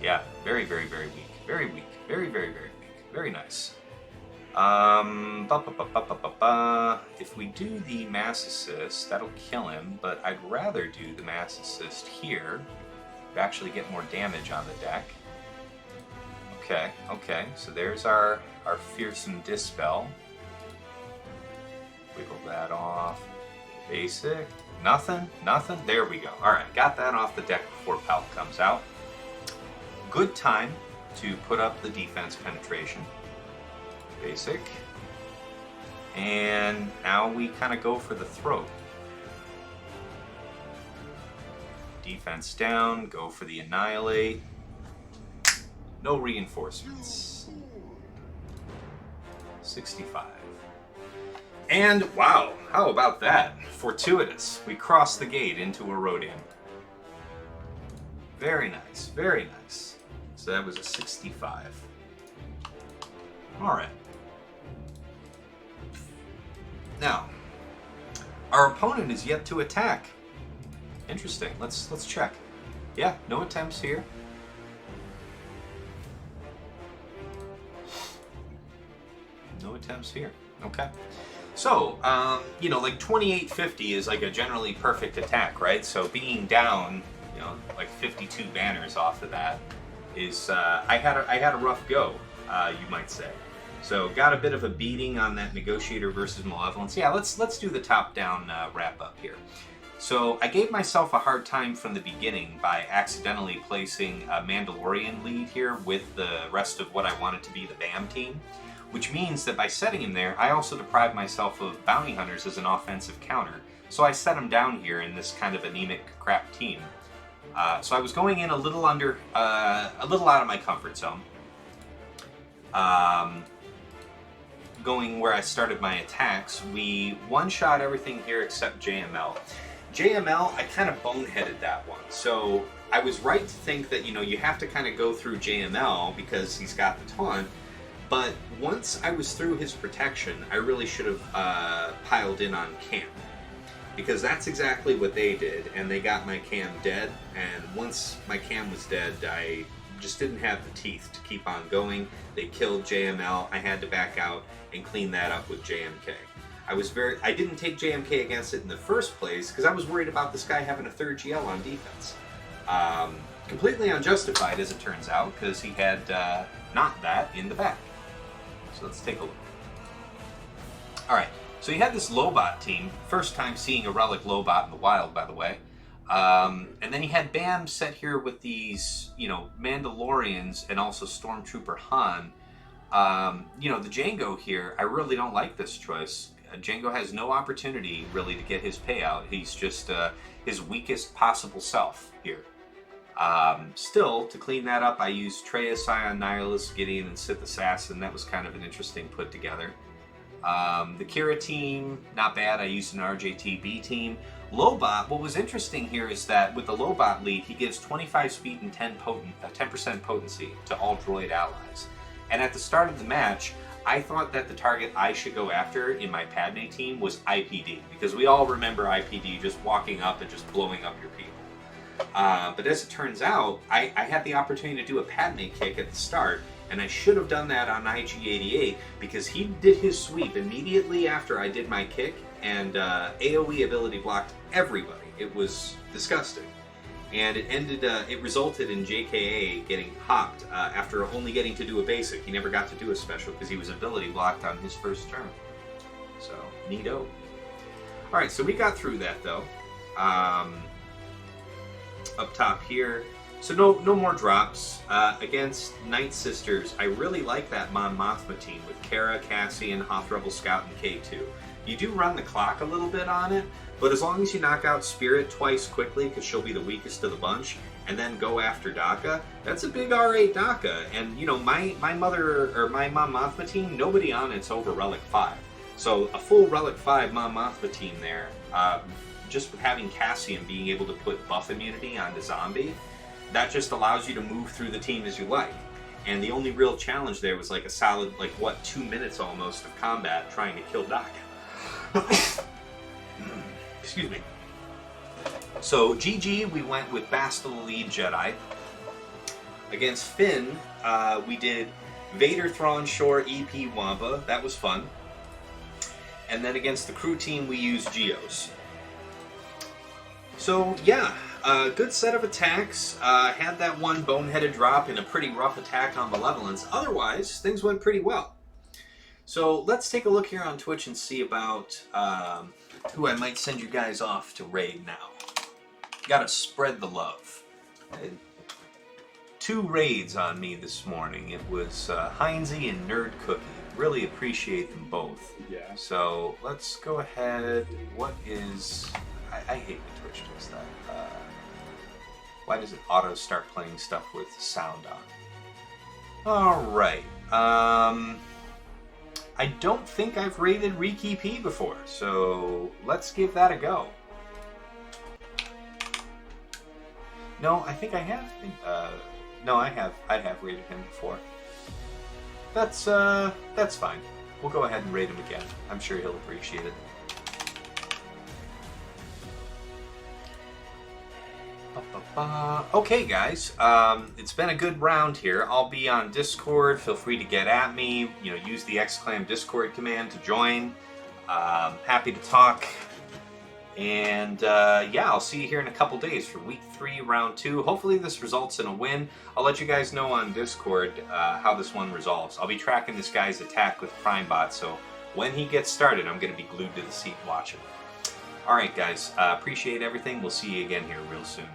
Yeah, very, very, very weak. Very weak. Very, very, very weak. Very nice. If we do the mass assist, that'll kill him, but I'd rather do the mass assist here to actually get more damage on the deck. Okay, okay, so there's our fearsome dispel. Wiggle that off. Basic. Nothing, nothing. There we go. Alright, got that off the deck before Palk comes out. Good time to put up the defense penetration. Basic. And now we kind of go for the throat. Defense down, go for the annihilate. No reinforcements. 65. And wow, how about that? Fortuitous. We crossed the gate into a Rodian. Very nice, very nice. So that was a 65. Alright. Now, our opponent is yet to attack. Interesting. Let's check. Yeah, no attempts here. No attempts here. Okay. So, you know, like 2850 is like a generally perfect attack, right? So being down, you know, like 52 banners off of that is, I had a rough go, you might say. So got a bit of a beating on that Negotiator versus Malevolence. Yeah, let's do the top-down wrap up here. So I gave myself a hard time from the beginning by accidentally placing a Mandalorian lead here with the rest of what I wanted to be the BAM team, which means that by setting him there, I also deprived myself of bounty hunters as an offensive counter. So I set him down here in this kind of anemic crap team. So I was going in a little out of my comfort zone. Going where I started my attacks, we one-shot everything here except JML. JML, I kind of boneheaded that one. So I was right to think that, you know, you have to kind of go through JML because he's got the taunt. But once I was through his protection, I really should have piled in on Cam. Because that's exactly what they did, and they got my Cam dead. And once my Cam was dead, I just didn't have the teeth to keep on going. They killed JML. I had to back out and clean that up with JMK. I didn't take JMK against it in the first place because I was worried about this guy having a third GL on defense. Completely unjustified, as it turns out, because he had not that in the back. So let's take a look. Alright, so you had this Lobot team. First time seeing a relic Lobot in the wild, by the way. And then you had BAM set here with these, you know, Mandalorians and also Stormtrooper Han. You know, the Jango here, I really don't like this choice. Jango has no opportunity, really, to get his payout. He's just his weakest possible self here. Still, to clean that up, I used Traya, Scion, Nihilus, Gideon, and Sith Assassin. That was kind of an interesting put together. The Qira team, not bad. I used an RJTB team. Lobot, what was interesting here is that with the Lobot lead, he gives 25 speed and 10% potency to all droid allies. And at the start of the match, I thought that the target I should go after in my Padme team was IPD, because we all remember IPD just walking up and just blowing up your people. But as it turns out, I had the opportunity to do a Padme kick at the start, and I should have done that on IG-88 because he did his sweep immediately after I did my kick, and AoE ability blocked everybody. It was disgusting. And it resulted in JKA getting popped after only getting to do a basic. He never got to do a special because he was ability blocked on his first turn. So, neato. Alright, so we got through that though. Up top here. So no more drops. Against Night Sisters, I really like that Mon Mothma team with Qira, Cassian, Hoth Rebel Scout, and K2. You do run the clock a little bit on it, but as long as you knock out Spirit twice quickly, because she'll be the weakest of the bunch, and then go after Daka, that's a big R8 Daka. And you know, my Mon Mothma team, nobody on it's over Relic 5. So a full Relic 5 Mon Mothma team there, just having Cassian being able to put buff immunity onto Zombie, that just allows you to move through the team as you like. And the only real challenge there was like a solid, 2 minutes almost of combat trying to kill Daka. Excuse me. So GG, we went with Bastila lead Jedi. Against Finn, we did Vader, Thrawn, Shore, EP, Wampa. That was fun. And then against the crew team, we used Geos. So yeah, good set of attacks. Had that one boneheaded drop in a pretty rough attack on Malevolence. Otherwise, things went pretty well. So let's take a look here on Twitch and see about who I might send you guys off to raid now. Gotta spread the love. I had 2 raids on me this morning. It was Heinzie and Nerd Cookie. Really appreciate them both. Yeah. So let's go ahead. What is... I hate when Twitch does that. Why does it auto start playing stuff with sound on? Alright. I don't think I've raided Riki P before, so let's give that a go. No, I think I have. No, I have raided him before. That's fine. We'll go ahead and raid him again. I'm sure he'll appreciate it. Okay, guys, it's been a good round here. I'll be on Discord. Feel free to get at me. You know, use the exclam Discord command to join. Happy to talk. And yeah, I'll see you here in a couple days for week 3, round 2. Hopefully this results in a win. I'll let you guys know on Discord how this one resolves. I'll be tracking this guy's attack with Primebot, so when he gets started, I'm going to be glued to the seat watching. Alright guys, appreciate everything. We'll see you again here real soon.